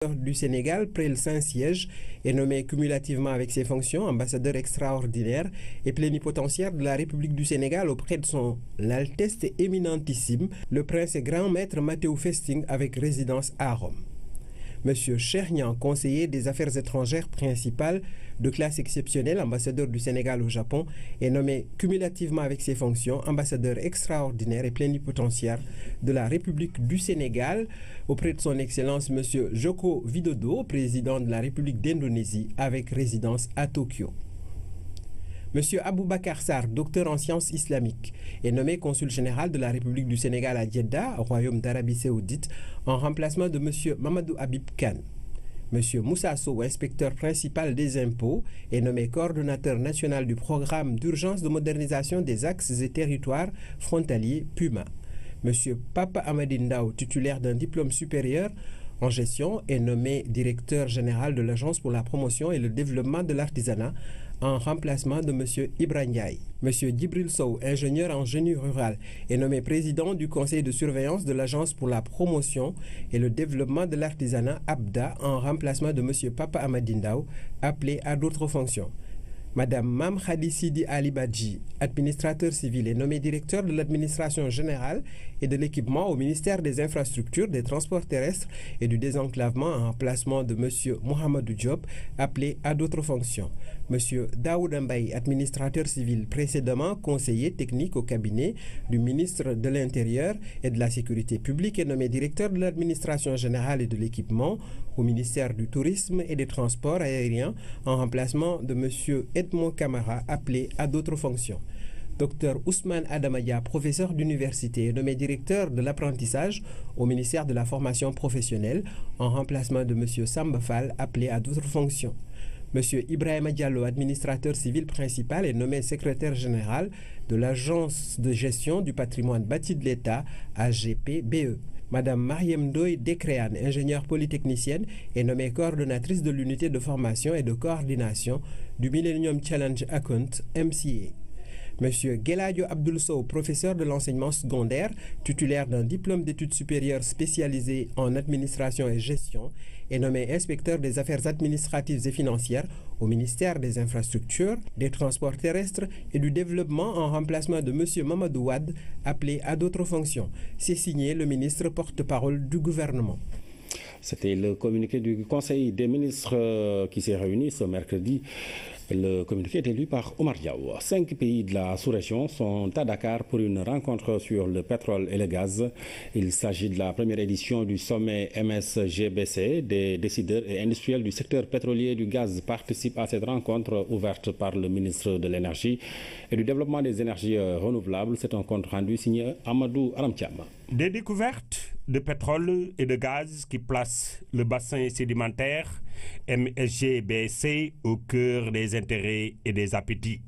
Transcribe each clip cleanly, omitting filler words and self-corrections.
Du Sénégal près le Saint-Siège est nommé cumulativement avec ses fonctions ambassadeur extraordinaire et plénipotentiaire de la République du Sénégal auprès de son Altesse éminentissime, le prince et grand maître Mathéo Festing avec résidence à Rome. Monsieur Chernian, conseiller des affaires étrangères principal de classe exceptionnelle, ambassadeur du Sénégal au Japon, est nommé cumulativement avec ses fonctions ambassadeur extraordinaire et plénipotentiaire de la République du Sénégal auprès de son Excellence Monsieur Joko Widodo, président de la République d'Indonésie avec résidence à Tokyo. Monsieur Aboubakar Sarr, docteur en sciences islamiques, est nommé consul général de la République du Sénégal à Jeddah, au Royaume d'Arabie Saoudite, en remplacement de Monsieur Mamadou Habib Khan. Monsieur Moussa Sow, inspecteur principal des impôts, est nommé coordonnateur national du programme d'urgence de modernisation des axes et territoires frontaliers PUMA. Monsieur Papa Amadindao, titulaire d'un diplôme supérieur en gestion, est nommé directeur général de l'Agence pour la promotion et le développement de l'artisanat en remplacement de M. Ibrahim Ndiaye. M. Djibril Sow, ingénieur en génie rural, est nommé président du conseil de surveillance de l'Agence pour la promotion et le développement de l'artisanat ABDA en remplacement de M. Papa Amadindao, appelé à d'autres fonctions. Madame Mam Khadi Sidi Ali Badji, administrateur civil, est nommé directeur de l'administration générale et de l'équipement au ministère des Infrastructures, des Transports terrestres et du désenclavement en remplacement de M. Mohamedou Diop, appelé à d'autres fonctions. M. Daoud Mbaye, administrateur civil, précédemment conseiller technique au cabinet du ministre de l'Intérieur et de la Sécurité publique, est nommé directeur de l'administration générale et de l'équipement au ministère du Tourisme et des Transports aériens en remplacement de M. Edmond Camara, appelé à d'autres fonctions. Dr Ousmane Adamaya, professeur d'université, est nommé directeur de l'apprentissage au ministère de la formation professionnelle en remplacement de M. Samba Fall, appelé à d'autres fonctions. M. Ibrahima Diallo, administrateur civil principal, est nommé secrétaire général de l'Agence de gestion du patrimoine bâti de l'État, AGPBE. Madame Mariem Ndoye Dekrean, ingénieure polytechnicienne, est nommée coordonnatrice de l'unité de formation et de coordination du Millennium Challenge Account, MCA. Monsieur Geladio Abdoul Sow, professeur de l'enseignement secondaire, titulaire d'un diplôme d'études supérieures spécialisé en administration et gestion, est nommé inspecteur des affaires administratives et financières au ministère des Infrastructures, des Transports terrestres et du Développement en remplacement de Monsieur Mamadou Wade, appelé à d'autres fonctions. C'est signé le ministre porte-parole du gouvernement. C'était le communiqué du Conseil des ministres qui s'est réuni ce mercredi. Le communiqué est lu par Omar Diaw. 5 pays de la sous-région sont à Dakar pour une rencontre sur le pétrole et le gaz. Il s'agit de la première édition du sommet MSGBC. Des décideurs et industriels du secteur pétrolier et du gaz participent à cette rencontre ouverte par le ministre de l'Énergie et du Développement des énergies renouvelables. C'est un compte rendu signé Amadou Aramtiam. Des découvertes de pétrole et de gaz qui placent le bassin sédimentaire MSGBC au cœur des intérêts et des appétits.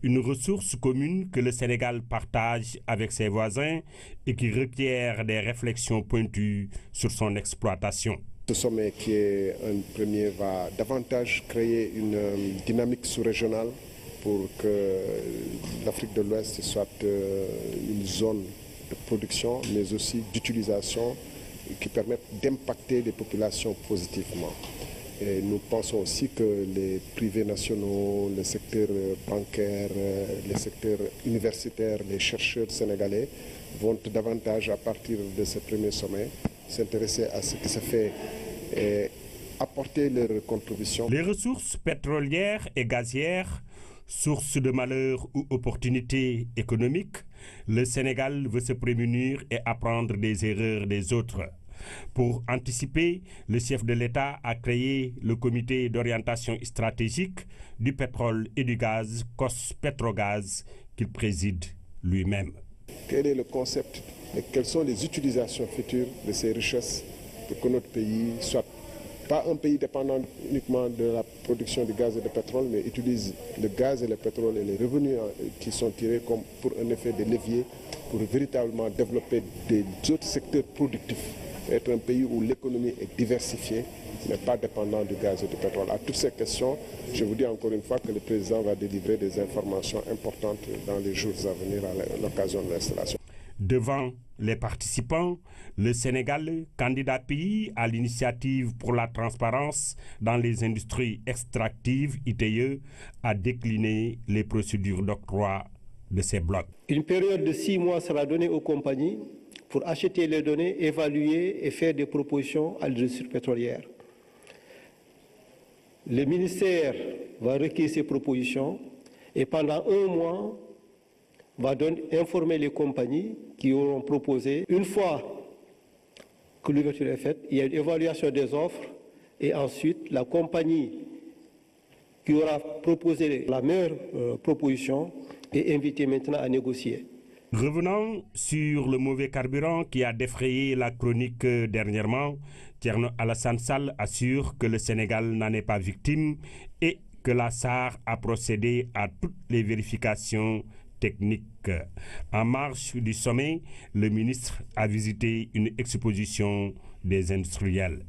Une ressource commune que le Sénégal partage avec ses voisins et qui requiert des réflexions pointues sur son exploitation. Ce sommet qui est un premier va davantage créer une dynamique sous-régionale pour que l'Afrique de l'Ouest soit une zone de production, mais aussi d'utilisation qui permettent d'impacter les populations positivement. Et nous pensons aussi que les privés nationaux, le secteur bancaire, les secteurs universitaires, les chercheurs sénégalais vont davantage, à partir de ce premier sommet, s'intéresser à ce qui se fait et apporter leur contribution. Les ressources pétrolières et gazières, source de malheur ou opportunités économiques, le Sénégal veut se prémunir et apprendre des erreurs des autres. Pour anticiper, le chef de l'État a créé le comité d'orientation stratégique du pétrole et du gaz, COS Petrogaz, qu'il préside lui-même. Quel est le concept et quelles sont les utilisations futures de ces richesses pour que notre pays soit pas un pays dépendant uniquement de la production de gaz et de pétrole, mais utilise le gaz et le pétrole et les revenus qui sont tirés comme pour un effet de levier pour véritablement développer des autres secteurs productifs. Être un pays où l'économie est diversifiée, mais pas dépendant du gaz et du pétrole. À toutes ces questions, je vous dis encore une fois que le président va délivrer des informations importantes dans les jours à venir à l'occasion de l'installation. Devant les participants, le Sénégal, candidat pays à l'initiative pour la transparence dans les industries extractives ITIE, a décliné les procédures d'octroi de ces blocs. Une période de 6 mois sera donnée aux compagnies pour acheter les données, évaluer et faire des propositions à l'industrie pétrolière. Le ministère va recueillir ces propositions et pendant 1 mois, va informer les compagnies qui auront proposé. Une fois que l'ouverture est faite, il y a une évaluation des offres et ensuite la compagnie qui aura proposé la meilleure proposition est invitée maintenant à négocier. Revenant sur le mauvais carburant qui a défrayé la chronique dernièrement, Thierno Alassane Sall assure que le Sénégal n'en est pas victime et que la SAR a procédé à toutes les vérifications technique. En marge du sommet, le ministre a visité une exposition des industriels.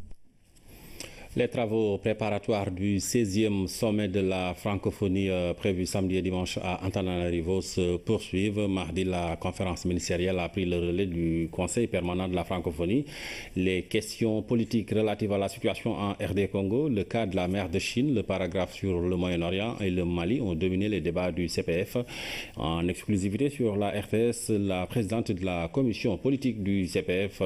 Les travaux préparatoires du 16e sommet de la francophonie prévu samedi et dimanche à Antananarivo se poursuivent. Mardi, la conférence ministérielle a pris le relais du Conseil permanent de la francophonie. Les questions politiques relatives à la situation en RD Congo, le cas de la mer de Chine, le paragraphe sur le Moyen-Orient et le Mali ont dominé les débats du CPF. En exclusivité sur la RTS, la présidente de la commission politique du CPF,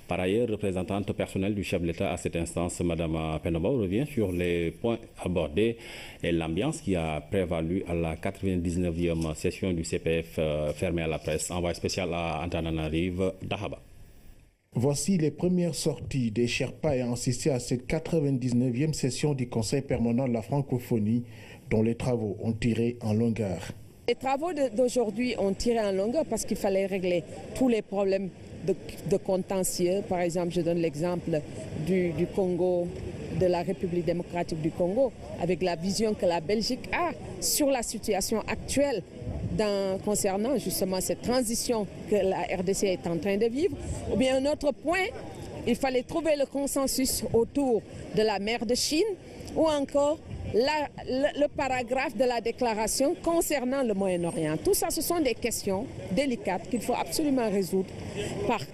par ailleurs représentante personnelle du chef de l'État à cette instance, Madame Penoba, revient sur les points abordés et l'ambiance qui a prévalu à la 99e session du CPF fermée à la presse. Envoyé spécial à Antananarivo, Dahaba. Voici les premières sorties des Sherpas ayant assisté à cette 99e session du Conseil permanent de la francophonie dont les travaux ont tiré en longueur. Les travaux d'aujourd'hui ont tiré en longueur parce qu'il fallait régler tous les problèmes de contentieux. Par exemple, je donne l'exemple du Congo, de la République démocratique du Congo, avec la vision que la Belgique a sur la situation actuelle concernant justement cette transition que la RDC est en train de vivre. Ou bien un autre point, il fallait trouver le consensus autour de la mer de Chine ou encore le paragraphe de la déclaration concernant le Moyen-Orient. Tout ça, ce sont des questions délicates qu'il faut absolument résoudre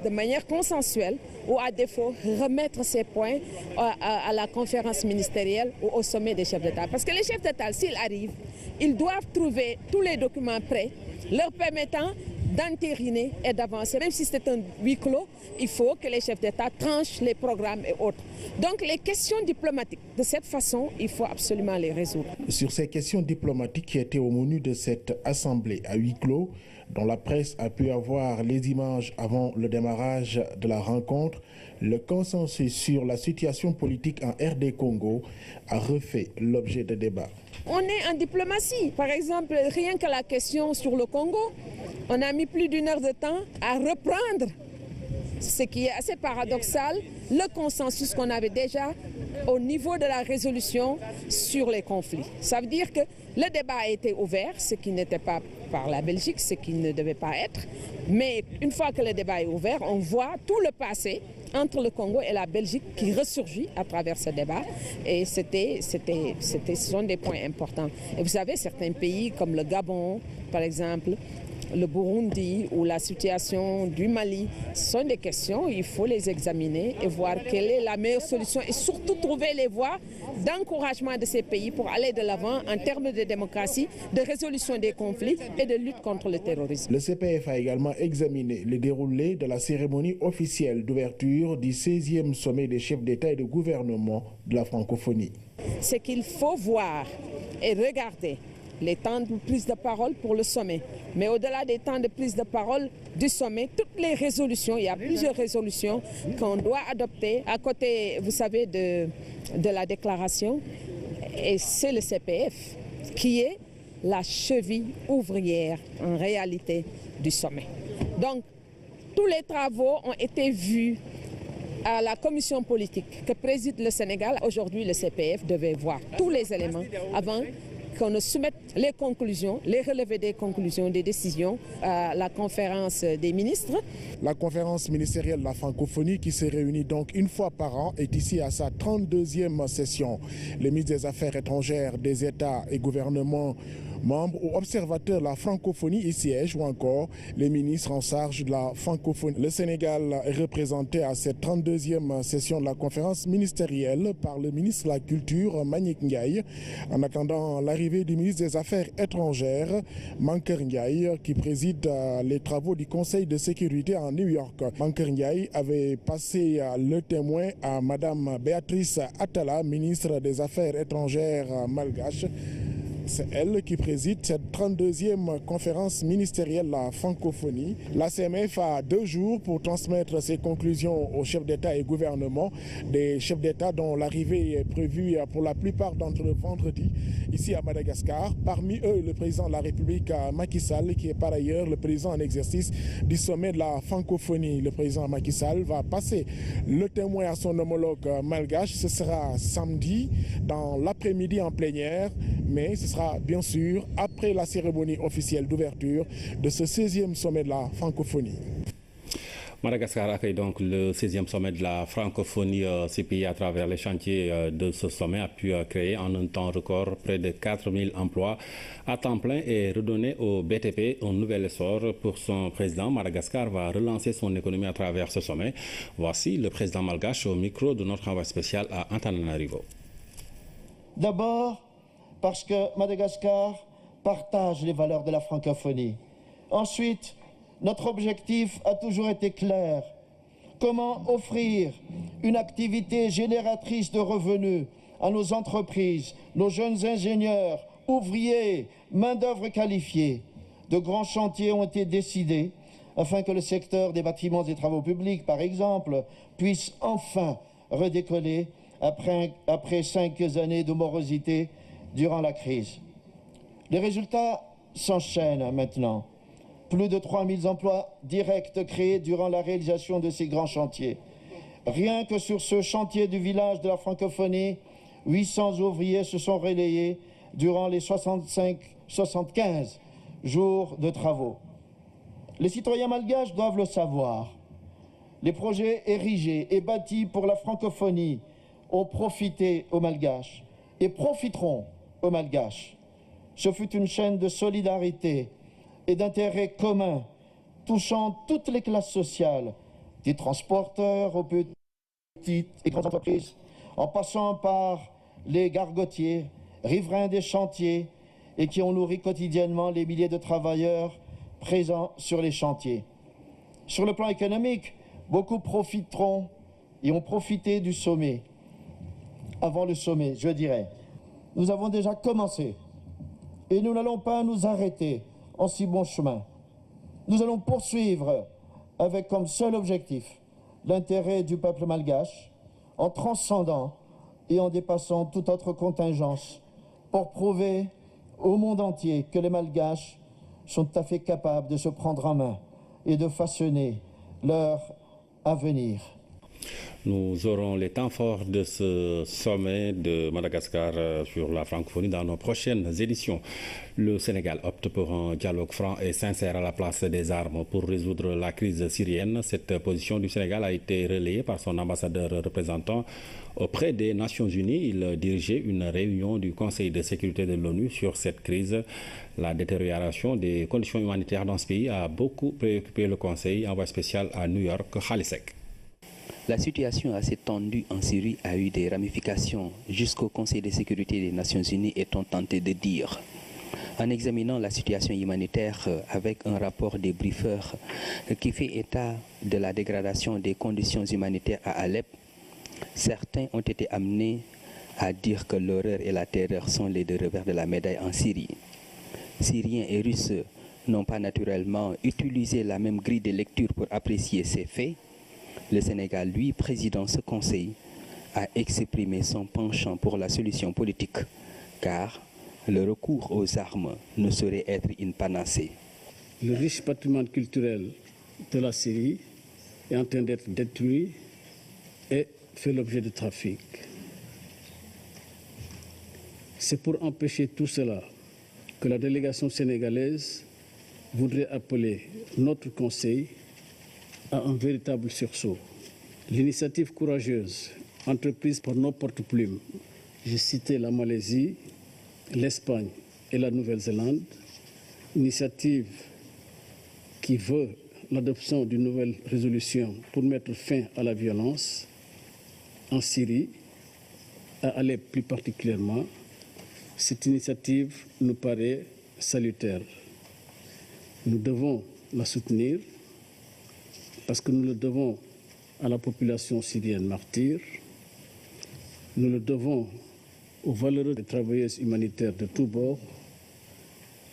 de manière consensuelle ou à défaut remettre ces points à la conférence ministérielle ou au sommet des chefs d'État. Parce que les chefs d'État, s'ils arrivent, ils doivent trouver tous les documents prêts leur permettant d'entériner et d'avancer. Même si c'est un huis clos, il faut que les chefs d'État tranchent les programmes et autres. Donc les questions diplomatiques, de cette façon, il faut absolument les résoudre. Sur ces questions diplomatiques qui étaient au menu de cette assemblée à huis clos, dont la presse a pu avoir les images avant le démarrage de la rencontre, le consensus sur la situation politique en RD Congo a refait l'objet de débats. On est en diplomatie. Par exemple, rien que la question sur le Congo, on a mis plus d'1 heure de temps à reprendre, ce qui est assez paradoxal, le consensus qu'on avait déjà au niveau de la résolution sur les conflits. Ça veut dire que le débat a été ouvert, ce qui n'était pas par la Belgique, ce qui ne devait pas être. Mais une fois que le débat est ouvert, on voit tout le passé entre le Congo et la Belgique qui ressurgit à travers ce débat. Et ce sont des points importants. Et vous savez, certains pays comme le Gabon, par exemple, le Burundi ou la situation du Mali, ce sont des questions, il faut les examiner et voir quelle est la meilleure solution et surtout trouver les voies d'encouragement de ces pays pour aller de l'avant en termes de démocratie, de résolution des conflits et de lutte contre le terrorisme. Le CPF a également examiné le déroulé de la cérémonie officielle d'ouverture du 16e sommet des chefs d'État et de gouvernement de la francophonie. C'est qu'il faut voir et regarder les temps de prise de parole pour le sommet. Mais au-delà des temps de prise de parole du sommet, toutes les résolutions, il y a plusieurs résolutions qu'on doit adopter à côté, vous savez, de la déclaration. Et c'est le CPF qui est la cheville ouvrière en réalité du sommet. Donc, tous les travaux ont été vus à la commission politique que préside le Sénégal. Aujourd'hui, le CPF devait voir tous les éléments avant qu'on ne soumette les conclusions, les relevés des conclusions, des décisions à la conférence des ministres. La conférence ministérielle de la francophonie qui se réunit donc une fois par an est ici à sa 32e session. Les ministres des Affaires étrangères des États et gouvernements membres ou observateurs de la francophonie y siègent ou encore les ministres en charge de la francophonie. Le Sénégal est représenté à cette 32e session de la conférence ministérielle par le ministre de la Culture, Mbagnick Ndiaye, en attendant l'arrivée du ministre des Affaires étrangères, Mankeur Ndiaye, qui préside les travaux du Conseil de sécurité en New York. Mankeur Ndiaye avait passé le témoin à Madame Béatrice Attala, ministre des Affaires étrangères malgache. C'est elle qui préside cette 32e conférence ministérielle de la francophonie. La CMF a 2 jours pour transmettre ses conclusions aux chefs d'État et gouvernement, des chefs d'État dont l'arrivée est prévue pour la plupart d'entre eux vendredi, ici à Madagascar. Parmi eux, le président de la République, Macky Sall, qui est par ailleurs le président en exercice du sommet de la francophonie. Le président Macky Sall va passer le témoin à son homologue malgache. Ce sera samedi, dans l'après-midi en plénière, mais ce sera bien sûr après la cérémonie officielle d'ouverture de ce 16e sommet de la francophonie. Madagascar accueille donc le 16e sommet de la francophonie. Ce pays, à travers les chantiers de ce sommet, a pu créer en un temps record près de 4000 emplois à temps plein et redonner au BTP un nouvel essor. Pour son président, Madagascar va relancer son économie à travers ce sommet. Voici le président malgache au micro de notre envoyé spécial à Antananarivo. D'abord, parce que Madagascar partage les valeurs de la francophonie. Ensuite, notre objectif a toujours été clair. Comment offrir une activité génératrice de revenus à nos entreprises, nos jeunes ingénieurs, ouvriers, main-d'œuvre qualifiée. De grands chantiers ont été décidés afin que le secteur des bâtiments et travaux publics, par exemple, puisse enfin redécoller après 5 années de morosité durant la crise. Les résultats s'enchaînent maintenant. Plus de 3000 emplois directs créés durant la réalisation de ces grands chantiers. Rien que sur ce chantier du village de la francophonie, 800 ouvriers se sont relayés durant les 75 jours de travaux. Les citoyens malgaches doivent le savoir. Les projets érigés et bâtis pour la francophonie ont profité aux Malgaches et profiteront aux Malgaches. Ce fut une chaîne de solidarité et d'intérêt commun touchant toutes les classes sociales, des transporteurs aux petites et grandes entreprises, en passant par les gargotiers, riverains des chantiers et qui ont nourri quotidiennement les milliers de travailleurs présents sur les chantiers. Sur le plan économique, beaucoup profiteront et ont profité du sommet. Avant le sommet, je dirais, nous avons déjà commencé et nous n'allons pas nous arrêter en si bon chemin. Nous allons poursuivre avec comme seul objectif l'intérêt du peuple malgache en transcendant et en dépassant toute autre contingence pour prouver au monde entier que les Malgaches sont tout à fait capables de se prendre en main et de façonner leur avenir. Nous aurons les temps forts de ce sommet de Madagascar sur la francophonie dans nos prochaines éditions. Le Sénégal opte pour un dialogue franc et sincère à la place des armes pour résoudre la crise syrienne. Cette position du Sénégal a été relayée par son ambassadeur représentant auprès des Nations Unies. Il dirigeait une réunion du Conseil de sécurité de l'ONU sur cette crise. La détérioration des conditions humanitaires dans ce pays a beaucoup préoccupé le Conseil. Envoyé spécial à New York, Khalisek. La situation assez tendue en Syrie a eu des ramifications jusqu'au Conseil de sécurité des Nations Unies, est-on tenté de dire. En examinant la situation humanitaire avec un rapport des briefers qui fait état de la dégradation des conditions humanitaires à Alep, certains ont été amenés à dire que l'horreur et la terreur sont les deux revers de la médaille en Syrie. Syriens et Russes n'ont pas naturellement utilisé la même grille de lecture pour apprécier ces faits. Le Sénégal, lui, président ce conseil, a exprimé son penchant pour la solution politique, car le recours aux armes ne saurait être une panacée. Le riche patrimoine culturel de la Syrie est en train d'être détruit et fait l'objet de trafic. C'est pour empêcher tout cela que la délégation sénégalaise voudrait appeler notre conseil à un véritable sursaut. L'initiative courageuse entreprise par nos porte-plumes, j'ai cité la Malaisie, l'Espagne et la Nouvelle-Zélande, initiative qui veut l'adoption d'une nouvelle résolution pour mettre fin à la violence en Syrie, à Alep plus particulièrement. Cette initiative nous paraît salutaire. Nous devons la soutenir parce que nous le devons à la population syrienne martyre, nous le devons aux valeureux travailleuses humanitaires de tous bords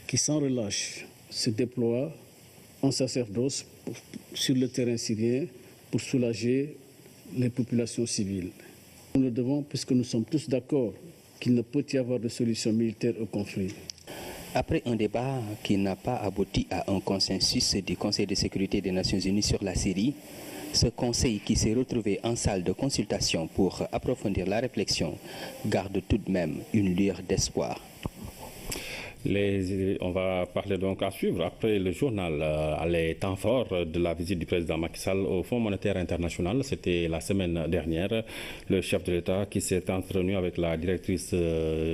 qui sans relâche se déploient en sacerdoce sur le terrain syrien pour soulager les populations civiles. Nous le devons puisque nous sommes tous d'accord qu'il ne peut y avoir de solution militaire au conflit. Après un débat qui n'a pas abouti à un consensus du Conseil de sécurité des Nations Unies sur la Syrie, ce conseil qui s'est retrouvé en salle de consultation pour approfondir la réflexion garde tout de même une lueur d'espoir. On va parler donc à suivre après le journal à les temps forts de la visite du président Macky Sall au Fonds monétaire international. C'était la semaine dernière. Le chef de l'État qui s'est entretenu avec la directrice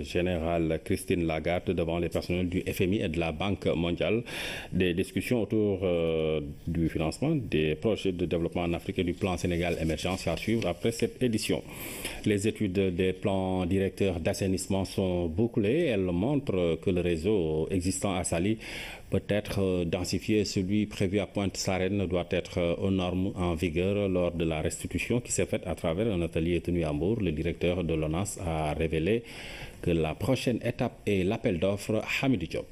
générale Christine Lagarde devant les personnels du FMI et de la Banque mondiale. Des discussions autour du financement des projets de développement en Afrique et du plan Sénégal émergence à suivre après cette édition. Les études des plans directeurs d'assainissement sont bouclées. Elles montrent que le réseau existant à Saly peut être densifié. Celui prévu à Pointe-Sarène doit être aux normes en vigueur lors de la restitution qui s'est faite à travers un atelier tenu à Mbour. Le directeur de l'ONAS a révélé que la prochaine étape est l'appel d'offres Hamidou Diop.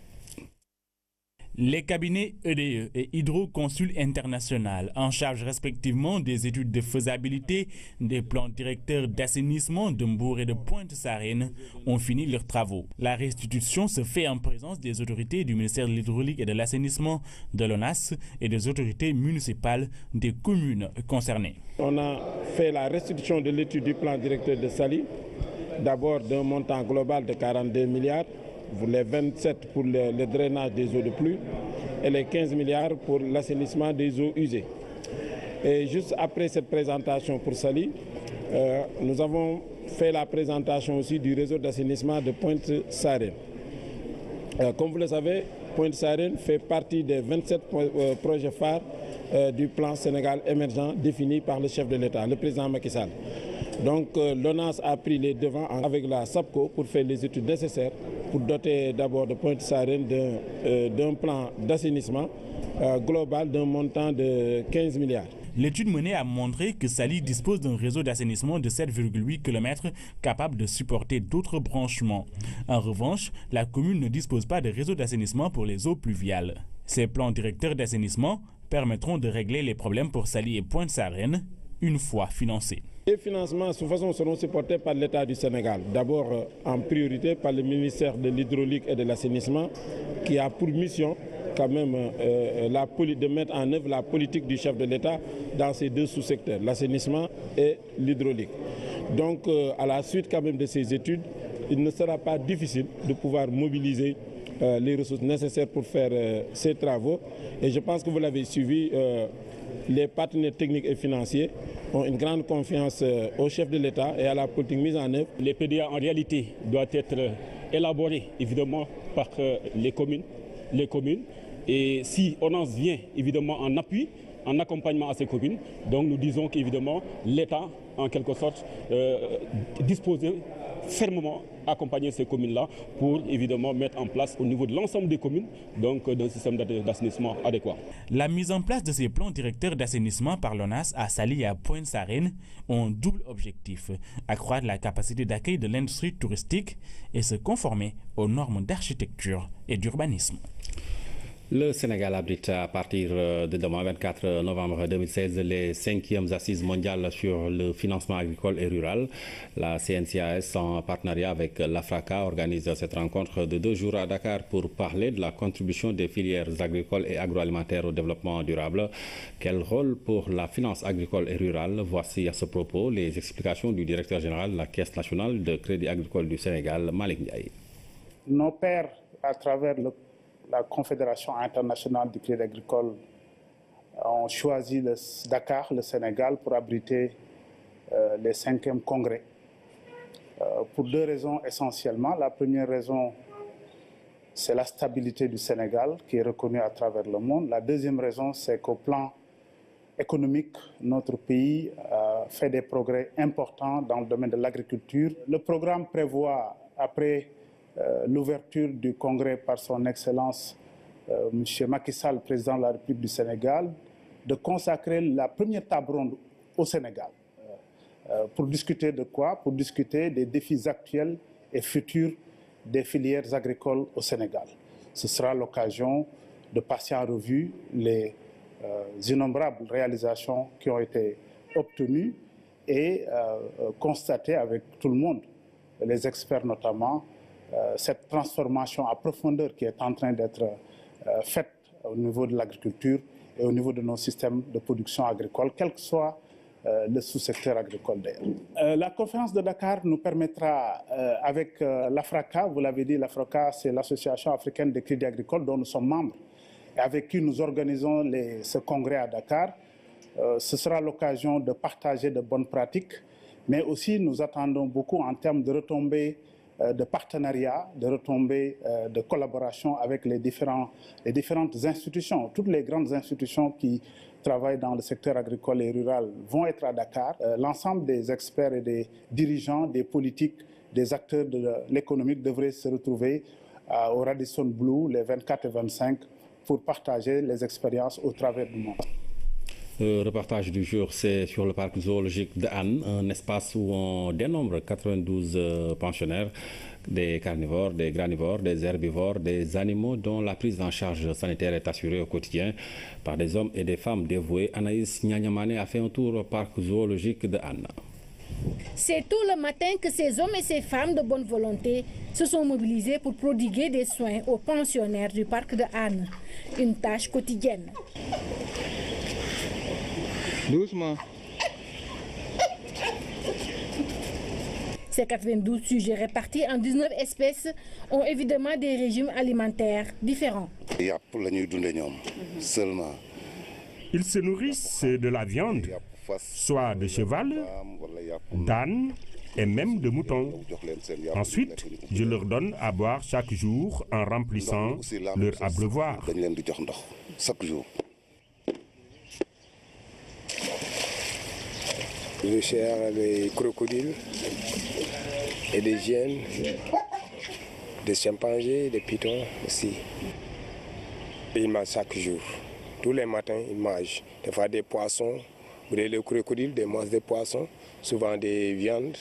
Les cabinets EDE et Hydroconsul International, en charge respectivement des études de faisabilité des plans directeurs d'assainissement de Mbour et de Pointe-Sarène, ont fini leurs travaux. La restitution se fait en présence des autorités du ministère de l'Hydraulique et de l'Assainissement, de l'ONAS et des autorités municipales des communes concernées. On a fait la restitution de l'étude du plan directeur de Saly, d'abord d'un montant global de 42 milliards. Les 27 pour le drainage des eaux de pluie et les 15 milliards pour l'assainissement des eaux usées. Et juste après cette présentation pour Saly, nous avons fait la présentation aussi du réseau d'assainissement de Pointe-Sarène. Comme vous le savez, Pointe-Sarène fait partie des 27 projets phares du plan Sénégal émergent défini par le chef de l'État, le président Macky Sall. Donc l'ONAS a pris les devants avec la SAPCO pour faire les études nécessaires pour doter d'abord de Pointe-Sarène d'un plan d'assainissement global d'un montant de 15 milliards. L'étude menée a montré que Saly dispose d'un réseau d'assainissement de 7,8 km capable de supporter d'autres branchements. En revanche, la commune ne dispose pas de réseau d'assainissement pour les eaux pluviales. Ces plans directeurs d'assainissement permettront de régler les problèmes pour Saly et Pointe-Sarène une fois financés. Les financements de toute façon seront supportés par l'État du Sénégal. D'abord en priorité par le ministère de l'Hydraulique et de l'Assainissement qui a pour mission quand même de mettre en œuvre la politique du chef de l'État dans ces deux sous-secteurs, l'assainissement et l'hydraulique. Donc à la suite quand même de ces études, il ne sera pas difficile de pouvoir mobiliser les ressources nécessaires pour faire ces travaux. Et je pense que vous l'avez suivi, les partenaires techniques et financiers ont une grande confiance au chef de l'État et à la politique mise en œuvre. Les PDA en réalité doivent être élaborés évidemment par les communes. Et si ONAS vient évidemment en appui, en accompagnement à ces communes, donc nous disons qu'évidemment l'État en quelque sorte disposé fermement accompagner ces communes-là pour évidemment mettre en place au niveau de l'ensemble des communes donc d'un système d'assainissement adéquat. La mise en place de ces plans directeurs d'assainissement par l'ONAS à Saly et à Pointe-Sarène ont un double objectif, accroître la capacité d'accueil de l'industrie touristique et se conformer aux normes d'architecture et d'urbanisme. Le Sénégal abrite à partir de demain 24 novembre 2016 les 5e assises mondiales sur le financement agricole et rural. La CNCAS, en partenariat avec l'AFRACA, organise cette rencontre de 2 jours à Dakar pour parler de la contribution des filières agricoles et agroalimentaires au développement durable. Quel rôle pour la finance agricole et rurale? Voici à ce propos les explications du directeur général de la Caisse nationale de crédit agricole du Sénégal, Malick Ndiaye. Nos pairs, à travers la Confédération internationale du crédit agricole, ont choisi Dakar, le Sénégal, pour abriter les 5e congrès. Pour 2 raisons essentiellement. La première raison, c'est la stabilité du Sénégal qui est reconnue à travers le monde. La deuxième raison, c'est qu'au plan économique, notre pays fait des progrès importants dans le domaine de l'agriculture. Le programme prévoit, après l'ouverture du congrès par son Excellence M. Macky Sall, président de la République du Sénégal, de consacrer la première table ronde au Sénégal. Pour discuter de quoi? Pour discuter des défis actuels et futurs des filières agricoles au Sénégal. Ce sera l'occasion de passer en revue les innombrables réalisations qui ont été obtenues et constater avec tout le monde, les experts notamment, cette transformation à profondeur qui est en train d'être faite au niveau de l'agriculture et au niveau de nos systèmes de production agricole, quel que soit le sous-secteur agricole d'ailleurs. La conférence de Dakar nous permettra, avec l'AFRACA, vous l'avez dit, l'AFRACA c'est l'Association africaine des crédits agricoles dont nous sommes membres, et avec qui nous organisons ce congrès à Dakar. Ce sera l'occasion de partager de bonnes pratiques, mais aussi nous attendons beaucoup en termes de retombées de partenariat, de retombées de collaboration avec les différentes institutions. Toutes les grandes institutions qui travaillent dans le secteur agricole et rural vont être à Dakar. L'ensemble des experts et des dirigeants, des politiques, des acteurs de l'économique devraient se retrouver au Radisson Blu les 24 et 25 pour partager les expériences au travers du monde. Le reportage du jour, c'est sur le parc zoologique de Hann, un espace où on dénombre 92 pensionnaires, des carnivores, des granivores, des herbivores, des animaux dont la prise en charge sanitaire est assurée au quotidien par des hommes et des femmes dévoués. Anaïs Nyanyamane a fait un tour au parc zoologique de Hann. C'est tôt le matin que ces hommes et ces femmes de bonne volonté se sont mobilisés pour prodiguer des soins aux pensionnaires du parc de Hann. Une tâche quotidienne. Doucement. Ces 92 sujets répartis en 19 espèces ont évidemment des régimes alimentaires différents. Seulement. Ils se nourrissent de la viande, soit de cheval, d'âne et même de mouton. Ensuite, je leur donne à boire chaque jour en remplissant leur abreuvoir. Je cherche des crocodiles et des hyènes, des chimpanzés, des pitons aussi. Ils mangent chaque jour. Tous les matins, ils mangent. Des fois des poissons, les crocodiles, ils mangent des poissons, souvent des viandes,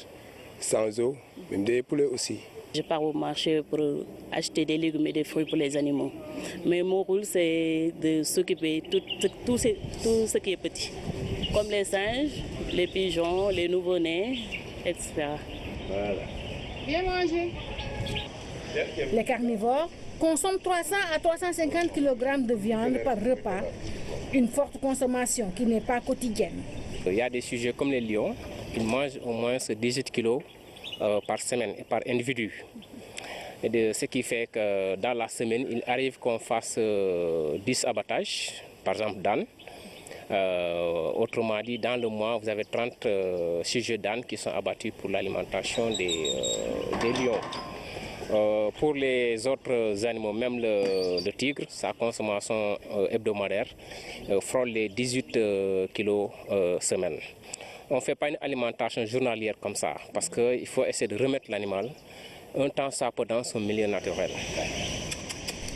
sans eau, même des poulets aussi. Je pars au marché pour acheter des légumes et des fruits pour les animaux. Mais mon rôle, c'est de s'occuper de tout ce qui est petit, comme les singes, les pigeons, les nouveau-nés, etc. Voilà. Bien manger. Les carnivores consomment 300 à 350 kg de viande par repas, une forte consommation qui n'est pas quotidienne. Il y a des sujets comme les lions, ils mangent au moins 18 kg par semaine et par individu. Et ce qui fait que dans la semaine, il arrive qu'on fasse 10 abattages, par exemple d'âne. Autrement dit, dans le mois, vous avez 30 sujets d'âne qui sont abattus pour l'alimentation des lions. Pour les autres animaux, même le tigre, sa consommation hebdomadaire frôle les 18 kilos semaine. On ne fait pas une alimentation journalière comme ça, parce qu'il faut essayer de remettre l'animal un temps soit peu dans son milieu naturel.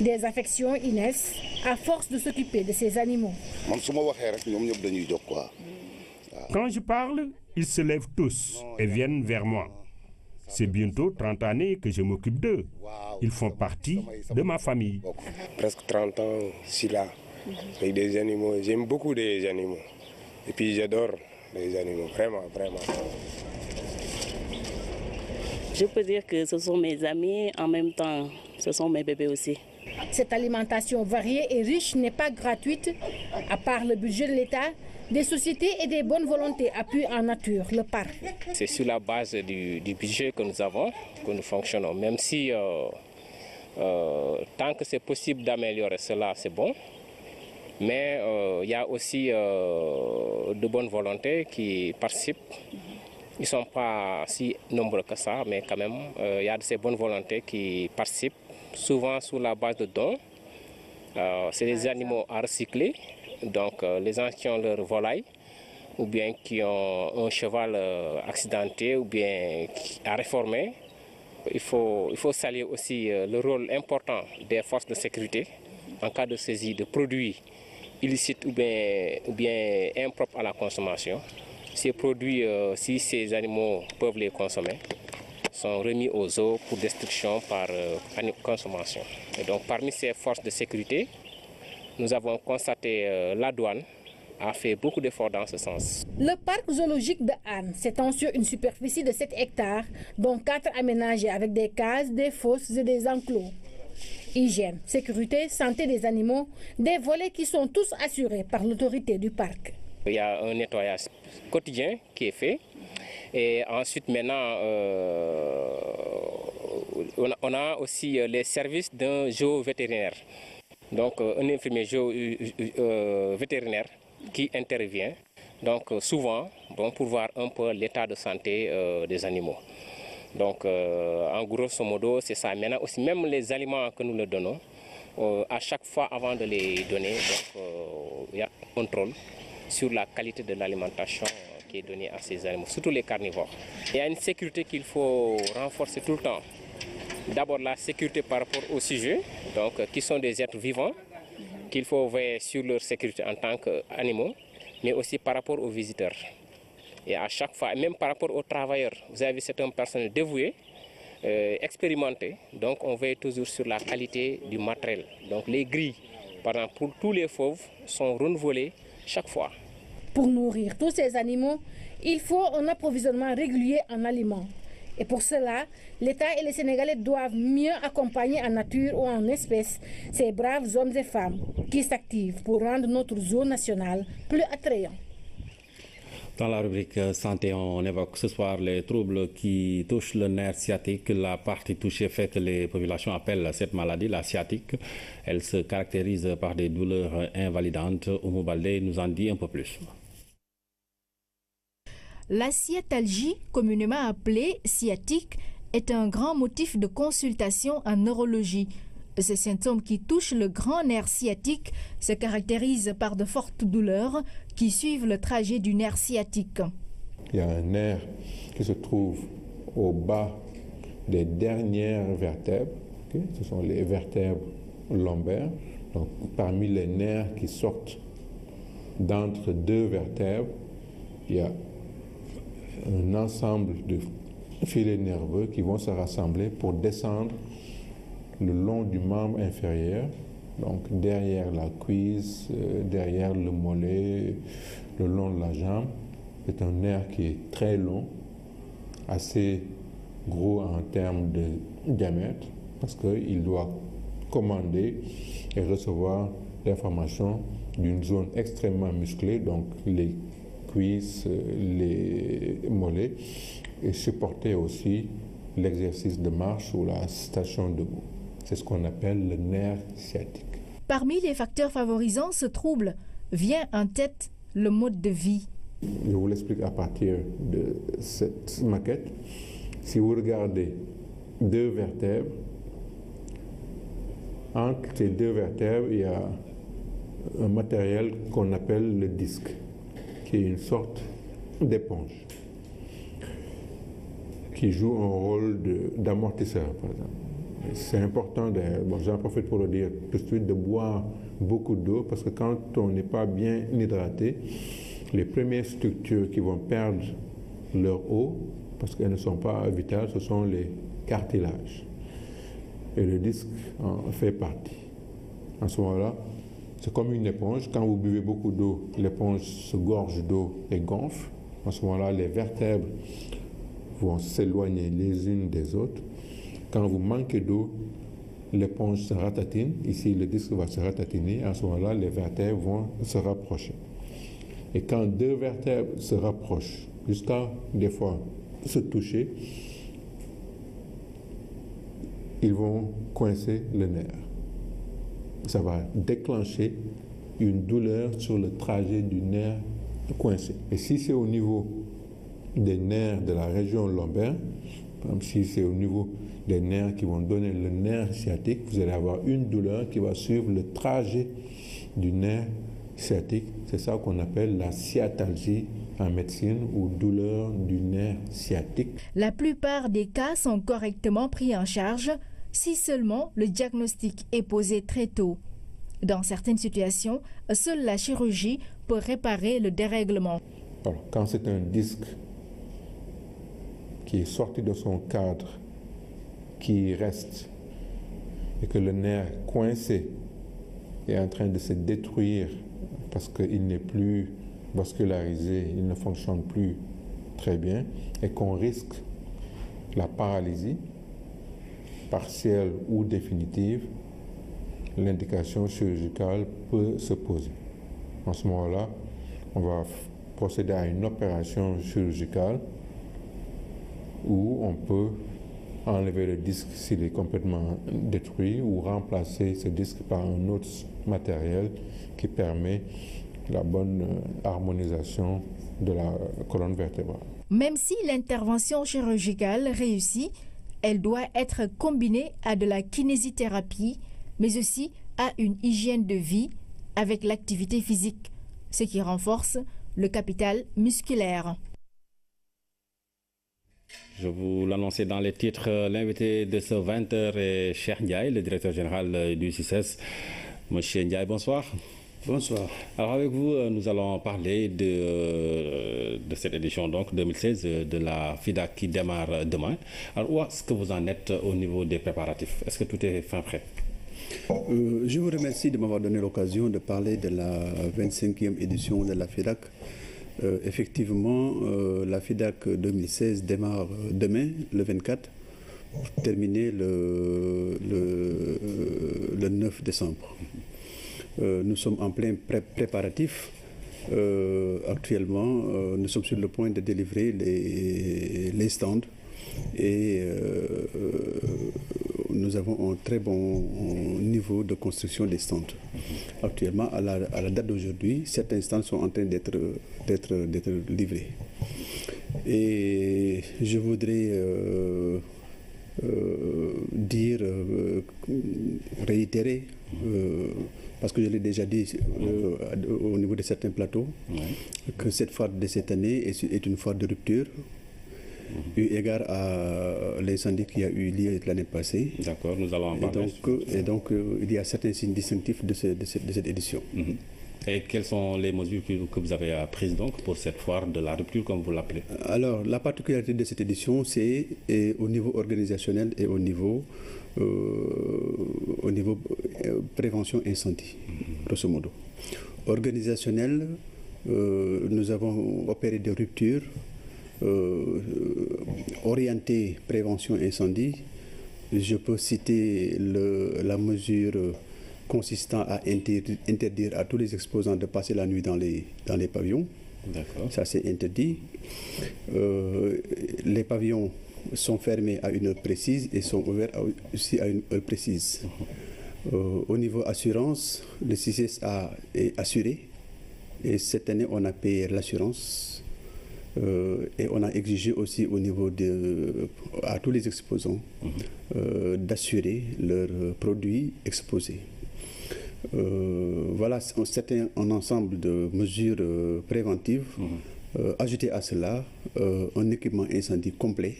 Des affections naissent à force de s'occuper de ces animaux. Quand je parle, ils se lèvent tous et viennent vers moi. C'est bientôt 30 années que je m'occupe d'eux. Ils font partie de ma famille. Presque 30 ans, je suis là, avec des animaux. J'aime beaucoup les animaux. Et puis j'adore les animaux, vraiment, vraiment. Je peux dire que ce sont mes amis, en même temps, ce sont mes bébés aussi. Cette alimentation variée et riche n'est pas gratuite. À part le budget de l'État, des sociétés et des bonnes volontés appuient en nature le parc. C'est sur la base du budget que nous avons que nous fonctionnons. Même si tant que c'est possible d'améliorer cela, c'est bon. Mais il y a aussi de bonnes volontés qui participent. Ils ne sont pas si nombreux que ça, mais quand même, il y a de ces bonnes volontés qui participent souvent sous la base de dons. C'est des animaux à recycler, donc les gens qui ont leur volaille, ou bien qui ont un cheval accidenté, ou bien à réformer. Il faut saluer aussi le rôle important des forces de sécurité en cas de saisie de produits illicites ou bien impropres à la consommation. Ces produits, si ces animaux peuvent les consommer, sont remis aux zoos pour destruction par consommation. Et donc parmi ces forces de sécurité, nous avons constaté la douane a fait beaucoup d'efforts dans ce sens. Le parc zoologique de Hann s'étend sur une superficie de 7 hectares, dont 4 aménagés avec des cases, des fosses et des enclos. Hygiène, sécurité, santé des animaux, des volets qui sont tous assurés par l'autorité du parc. Il y a un nettoyage quotidien qui est fait. Et ensuite, maintenant, on a aussi les services d'un géovétérinaire. Donc, un infirmier vétérinaire qui intervient, donc souvent, pour voir un peu l'état de santé des animaux. Donc, en grosso modo, c'est ça. Maintenant aussi, même les aliments que nous leur donnons, à chaque fois avant de les donner, il y a un contrôle sur la qualité de l'alimentation qui est donnée à ces animaux, surtout les carnivores. Il y a une sécurité qu'il faut renforcer tout le temps. D'abord, la sécurité par rapport aux sujets, donc, qui sont des êtres vivants, qu'il faut veiller sur leur sécurité en tant qu'animaux, mais aussi par rapport aux visiteurs. Et à chaque fois, même par rapport aux travailleurs, vous avez vu, c'est un personnel dévoué, expérimenté, donc on veille toujours sur la qualité du matériel. Donc les grilles, par exemple, pour tous les fauves, sont renouvelées chaque fois. Pour nourrir tous ces animaux, il faut un approvisionnement régulier en aliments. Et pour cela, l'État et les Sénégalais doivent mieux accompagner en nature ou en espèces ces braves hommes et femmes qui s'activent pour rendre notre zoo nationale plus attrayant. Dans la rubrique santé, on évoque ce soir les troubles qui touchent le nerf sciatique. La partie touchée fait que les populations appellent cette maladie la sciatique. Elle se caractérise par des douleurs invalidantes. Oumou Baldé nous en dit un peu plus. La sciatalgie, communément appelée sciatique, est un grand motif de consultation en neurologie. Ces symptômes qui touchent le grand nerf sciatique se caractérisent par de fortes douleurs qui suivent le trajet du nerf sciatique. Il y a un nerf qui se trouve au bas des dernières vertèbres. Ce sont les vertèbres lombaires. Donc, parmi les nerfs qui sortent d'entre deux vertèbres, il y a un ensemble de filets nerveux qui vont se rassembler pour descendre le long du membre inférieur, donc derrière la cuisse, derrière le mollet, le long de la jambe. C'est un nerf qui est très long, assez gros en termes de diamètre, parce qu'il doit commander et recevoir l'information d'une zone extrêmement musclée, donc les cuisses, les mollets, et supporter aussi l'exercice de marche ou la station debout. C'est ce qu'on appelle le nerf sciatique. Parmi les facteurs favorisant ce trouble, vient en tête le mode de vie. Je vous l'explique à partir de cette maquette. Si vous regardez deux vertèbres, entre ces deux vertèbres, il y a un matériel qu'on appelle le disque, qui est une sorte d'éponge, qui joue un rôle d'amortisseur, par exemple. C'est important, j'en profite pour le dire tout de suite, de boire beaucoup d'eau, parce que quand on n'est pas bien hydraté, les premières structures qui vont perdre leur eau, parce qu'elles ne sont pas vitales, ce sont les cartilages. Et le disque en fait partie. En ce moment-là, c'est comme une éponge. Quand vous buvez beaucoup d'eau, l'éponge se gorge d'eau et gonfle. En ce moment-là, les vertèbres vont s'éloigner les unes des autres. Quand vous manquez d'eau, l'éponge se ratatine. Ici, le disque va se ratatiner. À ce moment-là, les vertèbres vont se rapprocher. Et quand deux vertèbres se rapprochent, jusqu'à des fois se toucher, ils vont coincer le nerf. Ça va déclencher une douleur sur le trajet du nerf coincé. Et si c'est au niveau des nerfs de la région lombaire, Comme si c'est au niveau des nerfs qui vont donner le nerf sciatique, vous allez avoir une douleur qui va suivre le trajet du nerf sciatique. C'est ça qu'on appelle la sciatalgie en médecine ou douleur du nerf sciatique. La plupart des cas sont correctement pris en charge si seulement le diagnostic est posé très tôt. Dans certaines situations, seule la chirurgie peut réparer le dérèglement. Alors, quand c'est un disque qui est sorti de son cadre, qui reste, et que le nerf coincé est en train de se détruire parce qu'il n'est plus vascularisé, il ne fonctionne plus très bien, et qu'on risque la paralysie, partielle ou définitive, l'indication chirurgicale peut se poser. En ce moment-là, on va procéder à une opération chirurgicale où on peut enlever le disque s'il est complètement détruit ou remplacer ce disque par un autre matériel qui permet la bonne harmonisation de la colonne vertébrale. Même si l'intervention chirurgicale réussit, elle doit être combinée à de la kinésithérapie, mais aussi à une hygiène de vie avec l'activité physique, ce qui renforce le capital musculaire. Je vous l'annonçais dans les titres, l'invité de ce 20h est Cheikh Ndiaye, le directeur général du CICES. Monsieur Ndiaye, bonsoir. Bonsoir. Alors avec vous, nous allons parler de cette édition donc 2016 de la FIDAK qui démarre demain. Alors où est-ce que vous en êtes au niveau des préparatifs? Est-ce que tout est fin prêt? Je vous remercie de m'avoir donné l'occasion de parler de la 25e édition de la FIDAK. Effectivement, la FIDAK 2016 démarre demain, le 24, pour terminer le 9 décembre. Nous sommes en plein préparatif. Actuellement, nous sommes sur le point de délivrer les stands et nous avons un très bon niveau de construction des stands. Actuellement, à la date d'aujourd'hui, certains stands sont en train d'être livrés. Et je voudrais réitérer, parce que je l'ai déjà dit au niveau de certains plateaux, que cette foire de cette année est une foire de rupture, eu égard à l'incendie qui a eu lieu l'année passée. D'accord, nous allons en parler. Et donc, il y a certains signes distinctifs de cette édition. Et quelles sont les mesures que vous avez prises donc pour cette foire de la rupture, comme vous l'appelez? Alors, la particularité de cette édition, c'est au niveau organisationnel et au niveau prévention incendie, grosso modo. Organisationnel, nous avons opéré des ruptures orientées prévention incendie. Je peux citer la mesure consistant à interdire à tous les exposants de passer la nuit dans les pavillons. D'accord. Ça, c'est interdit. Les pavillons sont fermés à une heure précise et sont ouverts aussi à une heure précise. Au niveau assurance, le CICES est assuré et cette année, on a payé l'assurance et on a exigé aussi au niveau à tous les exposants d'assurer leurs produits exposés. Voilà, c'est un ensemble de mesures préventives. Ajouté à cela, un équipement incendie complet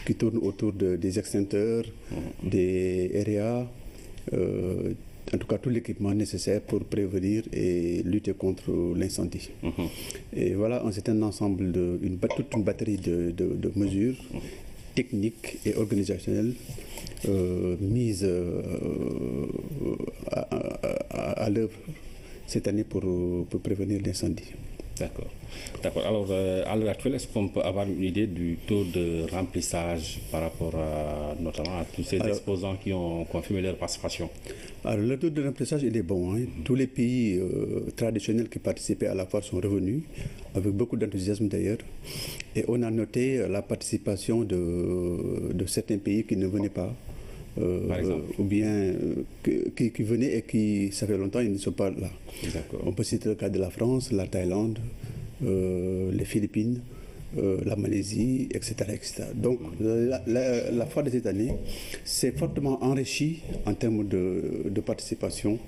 qui tourne autour des extincteurs, des REA, en tout cas tout l'équipement nécessaire pour prévenir et lutter contre l'incendie. Et voilà, c'est un ensemble, toute une batterie de mesures techniques et organisationnelles mises à l'œuvre cette année pour prévenir l'incendie. D'accord. Alors, à l'heure actuelle, est-ce qu'on peut avoir une idée du taux de remplissage par rapport notamment à tous ces exposants qui ont confirmé leur participation? Alors, le taux de remplissage, il est bon. Tous les pays traditionnels qui participaient à la foire sont revenus, avec beaucoup d'enthousiasme d'ailleurs. Et on a noté la participation de certains pays qui ne venaient pas. Ou bien qui venaient et qui, ça fait longtemps, ils ne sont pas là. On peut citer le cas de la France, la Thaïlande, les Philippines, la Malaisie, etc. etc. Donc la foire de cette année s'est fortement enrichie en termes de participation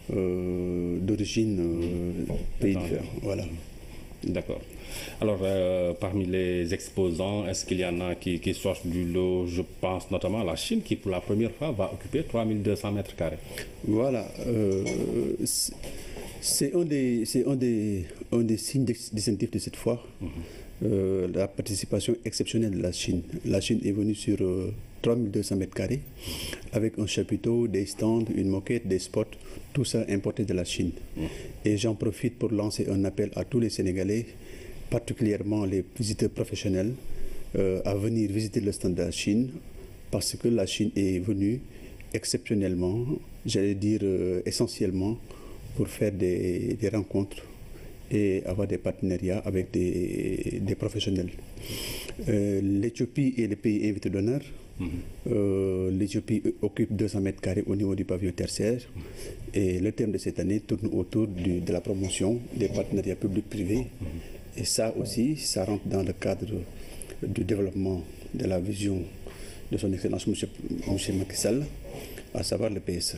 d'origine pays différents. Voilà. D'accord. Alors, parmi les exposants, est-ce qu'il y en a qui sortent du lot? Je pense notamment à la Chine qui, pour la première fois, va occuper 3200 mètres carrés. Voilà. C'est un des signes distinctifs de cette foire. La participation exceptionnelle de la Chine. La Chine est venue sur 3200 mètres carrés avec un chapiteau, des stands, une moquette, des spots, tout ça importé de la Chine. Et j'en profite pour lancer un appel à tous les Sénégalais, particulièrement les visiteurs professionnels, à venir visiter le stand de la Chine, parce que la Chine est venue exceptionnellement, j'allais dire essentiellement, pour faire des rencontres et avoir des partenariats avec des professionnels. L'Éthiopie est le pays invité d'honneur. L'Éthiopie occupe 200 mètres carrés au niveau du pavillon tertiaire. Et le thème de cette année tourne autour de la promotion des partenariats publics-privés. Et ça aussi, ça rentre dans le cadre du développement de la vision de son Excellence M. Macky Sall, à savoir le PSE.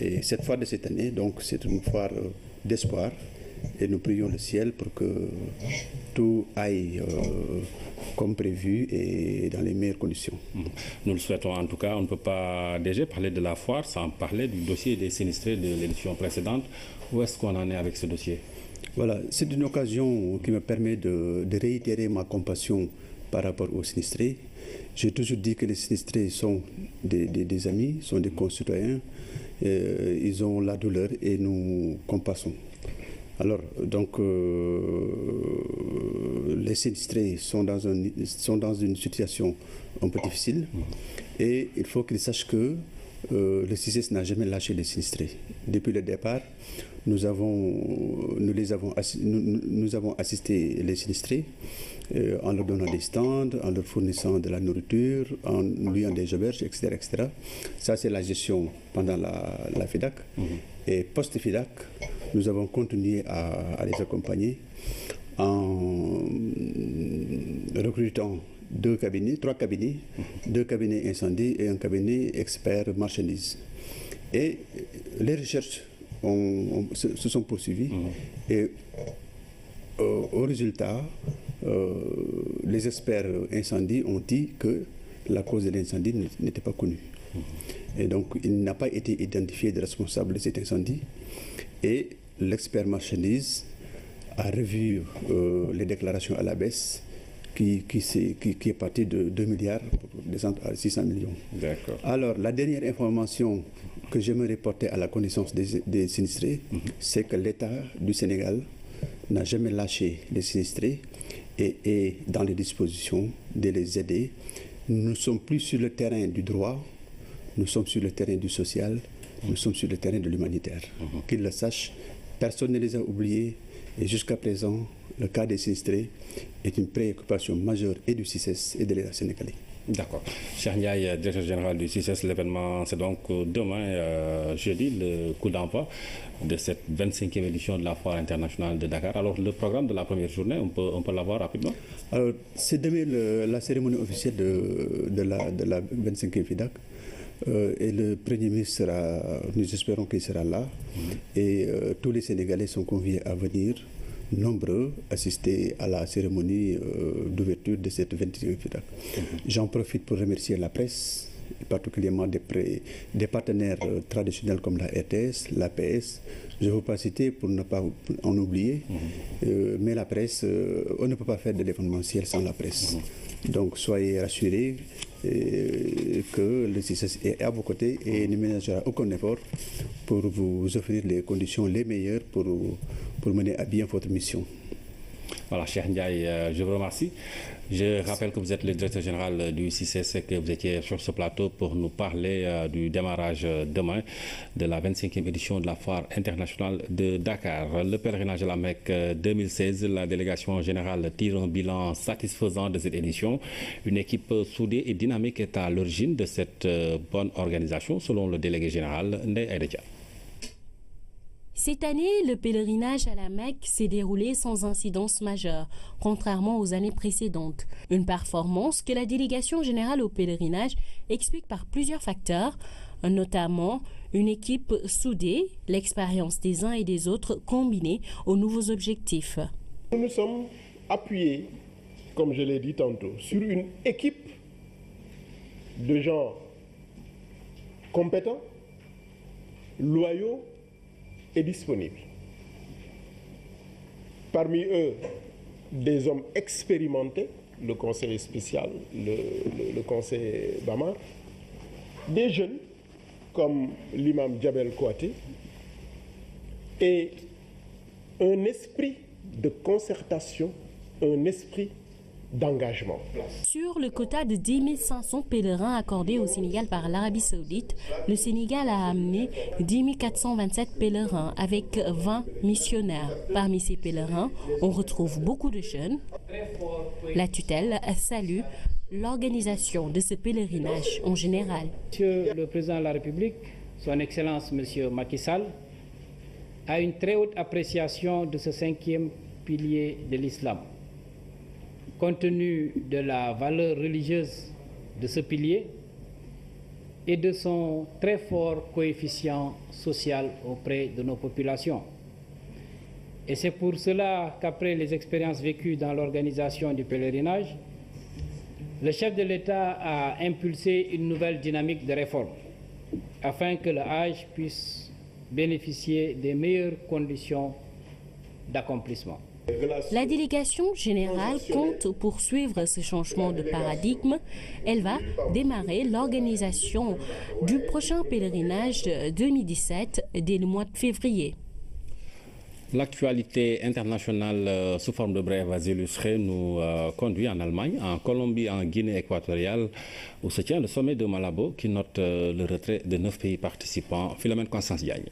Et cette foire de cette année, donc, c'est une foire d'espoir. Et nous prions le ciel pour que tout aille comme prévu et dans les meilleures conditions. Nous le souhaitons en tout cas. On ne peut pas déjà parler de la foire sans parler du dossier des sinistrés de l'édition précédente. Où est-ce qu'on en est avec ce dossier? Voilà, c'est une occasion qui me permet de réitérer ma compassion par rapport aux sinistrés. J'ai toujours dit que les sinistrés sont des amis, sont des concitoyens. Ils ont la douleur et nous compassons. Alors, donc, les sinistrés sont dans une situation un peu difficile et il faut qu'ils sachent que le CICES n'a jamais lâché les sinistrés. Depuis le départ, nous avons assisté les sinistrés en leur donnant des stands, en leur fournissant de la nourriture, en louant des auberges, etc., etc. Ça, c'est la gestion pendant la FIDAC. Et post-FIDAC, nous avons continué à les accompagner en recrutant trois cabinets, 2 cabinets incendie et un cabinet expert marchandises. Et les recherches se sont poursuivies et au résultat, les experts incendie ont dit que la cause de l'incendie n'était pas connue. Et donc, il n'a pas été identifié de responsable de cet incendie. Et l'expert marchandise a revu les déclarations à la baisse qui est parti de 2 milliards pour descendre à 600 millions. D'accord. Alors, la dernière information que j'aimerais porter à la connaissance des sinistrés, c'est que l'État du Sénégal n'a jamais lâché les sinistrés et est dans les dispositions de les aider. Nous ne sommes plus sur le terrain du droit, nous sommes sur le terrain du social, nous sommes sur le terrain de l'humanitaire. Qu'ils le sachent, personne ne les a oubliés et jusqu'à présent, le cas des sinistrés est une préoccupation majeure et du CICES et de l'État sénégalais. D'accord. Cheikh Ndiaye, directeur général du CICES, l'événement, c'est donc demain, jeudi, le coup d'envoi de cette 25e édition de la Foire internationale de Dakar. Alors, le programme de la première journée, on peut l'avoir rapidement? Alors, c'est demain la cérémonie officielle de la 25e FIDAC. Et le Premier ministre nous espérons qu'il sera là. Et tous les Sénégalais sont conviés à venir, nombreux, assister à la cérémonie d'ouverture de cette 25e FIDAC. J'en profite pour remercier la presse, particulièrement des partenaires traditionnels comme la RTS, l'APS. Je ne veux pas citer pour ne pas en oublier, mais la presse, on ne peut pas faire de l'événementiel sans la presse. Donc soyez rassurés que le CICES est à vos côtés et ne ménagera aucun effort pour vous offrir les conditions les meilleures pour mener à bien votre mission. Voilà, Cheikh Ndiaye, je vous remercie. Je rappelle que vous êtes le directeur général du CICES et que vous étiez sur ce plateau pour nous parler du démarrage demain de la 25e édition de la Foire internationale de Dakar. Le pèlerinage à la Mecque 2016, la délégation générale tire un bilan satisfaisant de cette édition. Une équipe soudée et dynamique est à l'origine de cette bonne organisation, selon le délégué général Ndeye Aïda Dia. Cette année, le pèlerinage à la Mecque s'est déroulé sans incidence majeure, contrairement aux années précédentes. Une performance que la délégation générale au pèlerinage explique par plusieurs facteurs, notamment une équipe soudée, l'expérience des uns et des autres combinée aux nouveaux objectifs. Nous nous sommes appuyés, comme je l'ai dit tantôt, sur une équipe de gens compétents, loyaux et disponibles. Parmi eux, des hommes expérimentés, le conseiller spécial, le conseiller Bamar, des jeunes comme l'imam Djabel Kouaté, et un esprit de concertation, un esprit d'engagement. Sur le quota de 10 500 pèlerins accordés au Sénégal par l'Arabie Saoudite, le Sénégal a amené 10 427 pèlerins avec 20 missionnaires. Parmi ces pèlerins, on retrouve beaucoup de jeunes. La tutelle salue l'organisation de ce pèlerinage en général. Monsieur le Président de la République, Son Excellence Monsieur Macky Sall, a une très haute appréciation de ce 5e pilier de l'islam. Compte tenu de la valeur religieuse de ce pilier et de son très fort coefficient social auprès de nos populations. Et c'est pour cela qu'après les expériences vécues dans l'organisation du pèlerinage, le chef de l'État a impulsé une nouvelle dynamique de réforme afin que le Hajj puisse bénéficier des meilleures conditions d'accomplissement. La délégation générale compte poursuivre ce changement de paradigme. Elle va démarrer l'organisation du prochain pèlerinage 2017 dès le mois de février. L'actualité internationale sous forme de brèves illustrées nous conduit en Allemagne, en Colombie, en Guinée équatoriale, où se tient le sommet de Malabo qui note le retrait de 9 pays participants. Philomène Constance Diagne.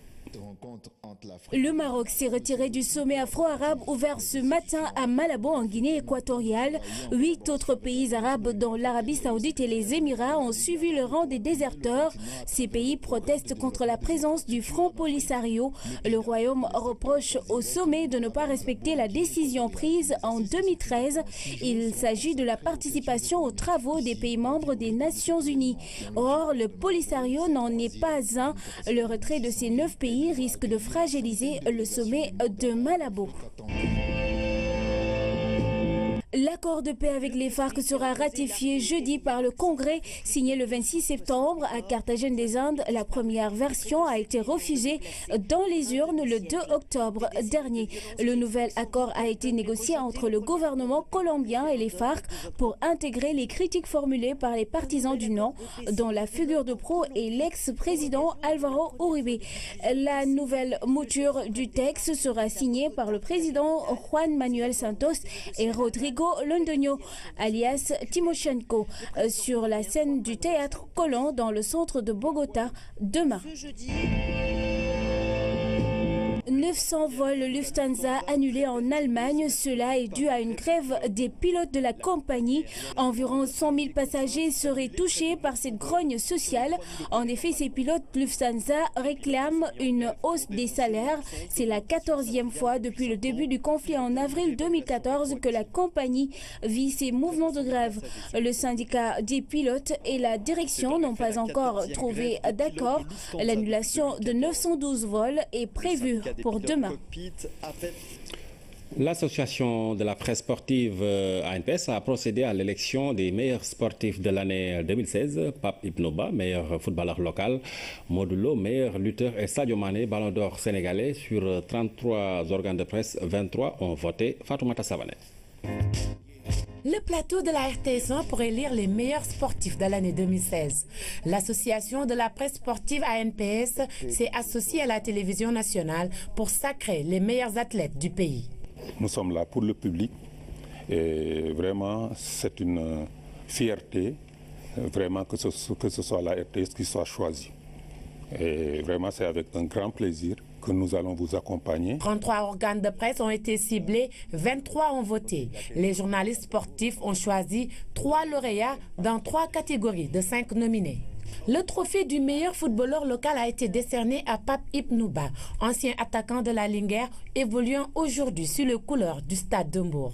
Le Maroc s'est retiré du sommet afro-arabe ouvert ce matin à Malabo en Guinée équatoriale. 8 autres pays arabes dont l'Arabie Saoudite et les Émirats ont suivi le rang des déserteurs. Ces pays protestent contre la présence du Front Polisario. Le Royaume reproche au sommet de ne pas respecter la décision prise en 2013. Il s'agit de la participation aux travaux des pays membres des Nations Unies. Or, le Polisario n'en est pas un. Le retrait de ces 9 pays risque de fragiliser le sommet de Malabo. L'accord de paix avec les FARC sera ratifié jeudi par le Congrès, signé le 26 septembre à Carthagène des Indes. La première version a été refusée dans les urnes le 2 octobre dernier. Le nouvel accord a été négocié entre le gouvernement colombien et les FARC pour intégrer les critiques formulées par les partisans du non, dont la figure de proue est l'ex-président Álvaro Uribe. La nouvelle mouture du texte sera signée par le président Juan Manuel Santos et Rodrigo Londoño, alias Timoshenko, sur la scène du théâtre Colón dans le centre de Bogota demain. 900 vols Lufthansa annulés en Allemagne. Cela est dû à une grève des pilotes de la compagnie. Environ 100 000 passagers seraient touchés par cette grogne sociale. En effet, ces pilotes Lufthansa réclament une hausse des salaires. C'est la 14e fois depuis le début du conflit en avril 2014 que la compagnie vit ces mouvements de grève. Le syndicat des pilotes et la direction n'ont pas encore trouvé d'accord. L'annulation de 912 vols est prévue pour demain. L'association de la presse sportive ANPS a procédé à l'élection des meilleurs sportifs de l'année 2016. Pape Ibnoba, meilleur footballeur local, Modulo, meilleur lutteur et Sadio Mané, ballon d'or sénégalais. Sur 33 organes de presse, 23 ont voté. Fatoumata Savané. Le plateau de la RTS1 pour élire les meilleurs sportifs de l'année 2016. L'association de la presse sportive ANPS s'est associée à la télévision nationale pour sacrer les meilleurs athlètes du pays. Nous sommes là pour le public et vraiment c'est une fierté vraiment que ce soit la RTS qui soit choisie. Et vraiment c'est avec un grand plaisir que nous allons vous accompagner. 33 organes de presse ont été ciblés, 23 ont voté. Les journalistes sportifs ont choisi 3 lauréats dans 3 catégories de 5 nominés. Le trophée du meilleur footballeur local a été décerné à Pape Ibnouba, ancien attaquant de la Linguère, évoluant aujourd'hui sur les couleurs du Stade de Mbour.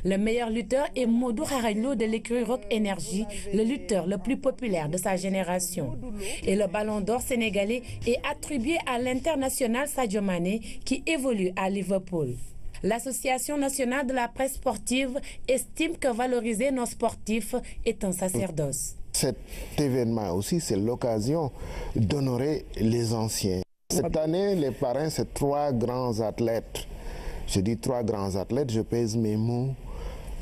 Le meilleur lutteur est Modou Haraglo de l'écurie Rock Énergie, le lutteur le plus populaire de sa génération. Et le ballon d'or sénégalais est attribué à l'international Sadio Mané qui évolue à Liverpool. L'Association nationale de la presse sportive estime que valoriser nos sportifs est un sacerdoce. Cet événement aussi, c'est l'occasion d'honorer les anciens. Cette année, les parrains, c'est 3 grands athlètes. Je dis 3 grands athlètes, je pèse mes mots.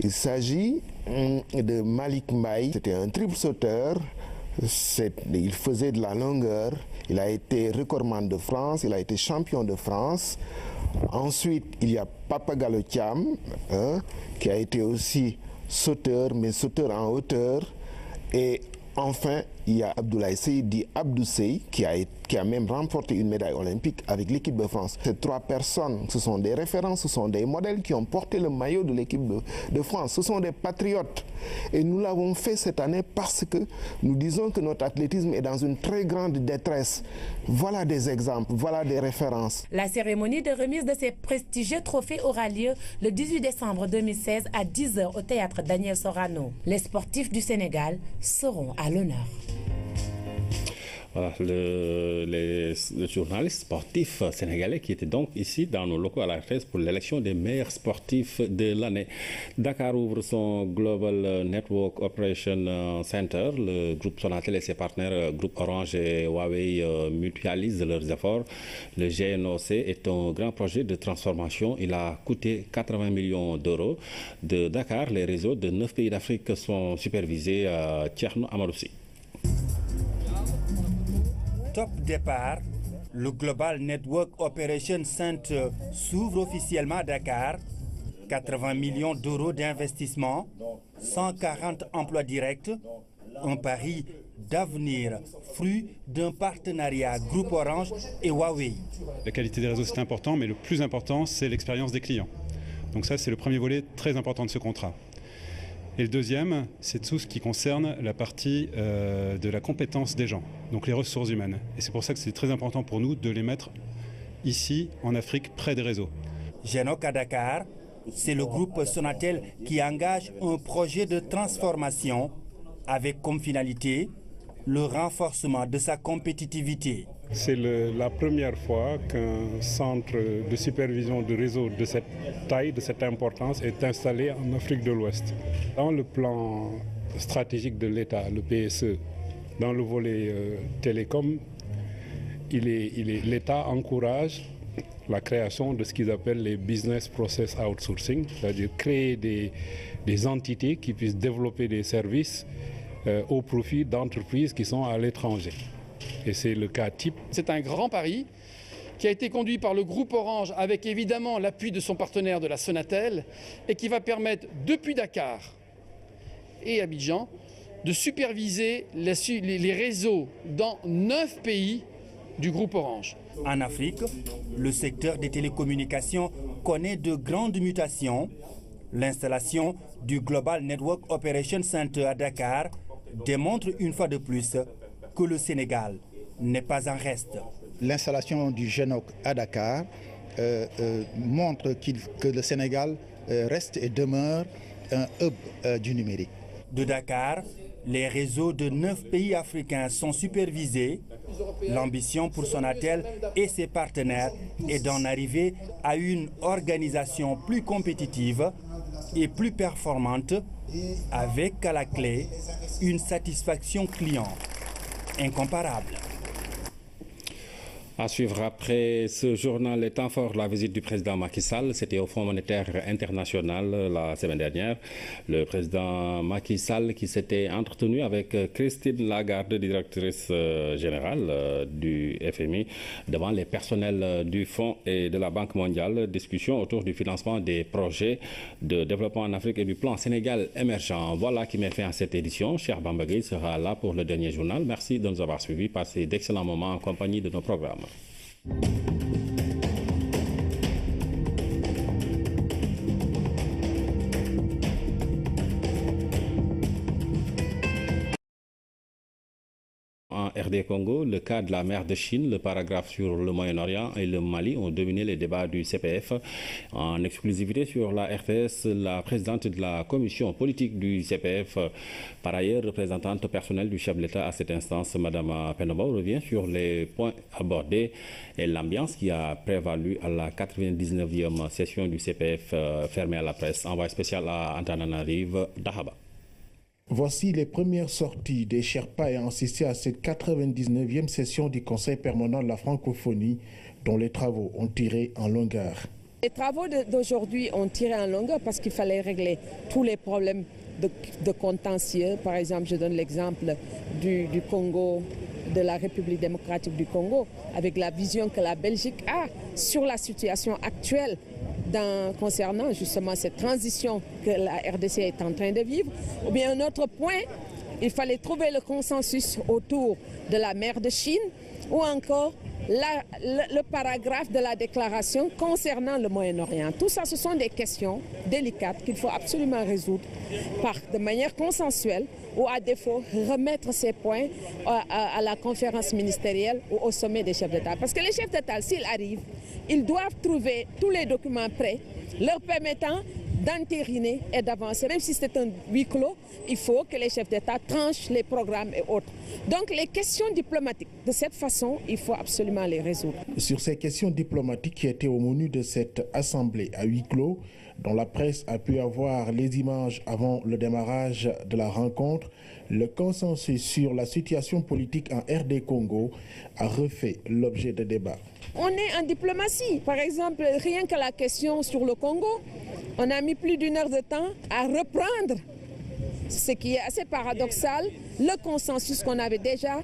Il s'agit de Malik Mbaye, c'était un triple sauteur, il faisait de la longueur, il a été recordman de France, il a été champion de France. Ensuite, il y a Papa Gallo Thiam, qui a été aussi sauteur, mais sauteur en hauteur. Et enfin, il y a Abdoulaye Seydi Abdou Sey, qui a même remporté une médaille olympique avec l'équipe de France. Ces 3 personnes, ce sont des références, ce sont des modèles qui ont porté le maillot de l'équipe de France. Ce sont des patriotes. Et nous l'avons fait cette année parce que nous disons que notre athlétisme est dans une très grande détresse. Voilà des exemples, voilà des références. La cérémonie de remise de ces prestigieux trophées aura lieu le 18 décembre 2016 à 10 h au théâtre Daniel Sorano. Les sportifs du Sénégal seront à l'honneur. Voilà, le journaliste sportif sénégalais qui était donc ici dans nos locaux à la RTS pour l'élection des meilleurs sportifs de l'année. Dakar ouvre son Global Network Operation Center. Le groupe Sonatel et ses partenaires, groupe Orange et Huawei, mutualisent leurs efforts. Le GNOC est un grand projet de transformation. Il a coûté 80 millions d'euros. De Dakar, les réseaux de 9 pays d'Afrique sont supervisés à Thierno Amaroussi. Top départ, le Global Network Operation Center s'ouvre officiellement à Dakar. 80 millions d'euros d'investissement, 140 emplois directs, un pari d'avenir, fruit d'un partenariat Groupe Orange et Huawei. La qualité des réseaux, c'est important, mais le plus important, c'est l'expérience des clients. Donc ça, c'est le premier volet très important de ce contrat. Et le deuxième, c'est tout ce qui concerne la partie de la compétence des gens, donc les ressources humaines. Et c'est pour ça que c'est très important pour nous de les mettre ici, en Afrique, près des réseaux. Genok à Dakar, c'est le groupe Sonatel qui engage un projet de transformation avec comme finalité le renforcement de sa compétitivité. C'est la première fois qu'un centre de supervision de réseau de cette taille, de cette importance, est installé en Afrique de l'Ouest. Dans le plan stratégique de l'État, le PSE, dans le volet télécom, l'État encourage la création de ce qu'ils appellent les business process outsourcing, c'est-à-dire créer des entités qui puissent développer des services au profit d'entreprises qui sont à l'étranger. Et c'est le cas type. C'est un grand pari qui a été conduit par le groupe Orange avec évidemment l'appui de son partenaire de la Sonatel et qui va permettre depuis Dakar et Abidjan de superviser les réseaux dans 9 pays du groupe Orange. En Afrique, le secteur des télécommunications connaît de grandes mutations. L'installation du Global Network Operation Center à Dakar démontre une fois de plus que le Sénégal n'est pas en reste. L'installation du GNOC à Dakar montre que le Sénégal reste et demeure un hub du numérique. De Dakar, les réseaux de 9 pays africains sont supervisés. L'ambition pour Sonatel et ses partenaires est d'en arriver à une organisation plus compétitive et plus performante, avec à la clé une satisfaction client incomparable. À suivre après ce journal, les temps forts de la visite du président Macky Sall, c'était au Fonds monétaire international la semaine dernière. Le président Macky Sall qui s'était entretenu avec Christine Lagarde, directrice générale du FMI, devant les personnels du Fonds et de la Banque mondiale. Discussion autour du financement des projets de développement en Afrique et du plan Sénégal émergent. Voilà qui met fin à cette édition. Cheikh Bamba Gueye sera là pour le dernier journal. Merci de nous avoir suivis. Passez d'excellents moments en compagnie de nos programmes. RD Congo, le cas de la mer de Chine, le paragraphe sur le Moyen-Orient et le Mali ont dominé les débats du CPF. En exclusivité sur la RTS, la présidente de la commission politique du CPF, par ailleurs représentante personnelle du chef de l'État à cette instance, Mme Penobo, revient sur les points abordés et l'ambiance qui a prévalu à la 99e session du CPF fermée à la presse. Envoyé spécial à Antananarive, Dahaba. Voici les premières sorties des Sherpas ayant assisté à cette 99e session du Conseil permanent de la francophonie dont les travaux ont tiré en longueur. Les travaux d'aujourd'hui ont tiré en longueur parce qu'il fallait régler tous les problèmes de contentieux. Par exemple, je donne l'exemple du Congo, de la République démocratique du Congo, avec la vision que la Belgique a sur la situation actuelle concernant justement cette transition que la RDC est en train de vivre. Ou bien un autre point, il fallait trouver le consensus autour de la mer de Chine ou encore le paragraphe de la déclaration concernant le Moyen-Orient. Tout ça, ce sont des questions délicates qu'il faut absolument résoudre de manière consensuelle ou à défaut remettre ces points à la conférence ministérielle ou au sommet des chefs d'État. Parce que les chefs d'État, s'ils arrivent, ils doivent trouver tous les documents prêts leur permettant d'entériner et d'avancer. Même si c'est un huis clos, il faut que les chefs d'État tranchent les programmes et autres. Donc les questions diplomatiques, de cette façon, il faut absolument les résoudre. Sur ces questions diplomatiques qui étaient au menu de cette assemblée à huis clos, dont la presse a pu avoir les images avant le démarrage de la rencontre, le consensus sur la situation politique en RD Congo a refait l'objet de débats. On est en diplomatie. Par exemple, rien que la question sur le Congo, on a mis plus d'1 heure de temps à reprendre, ce qui est assez paradoxal, le consensus qu'on avait déjà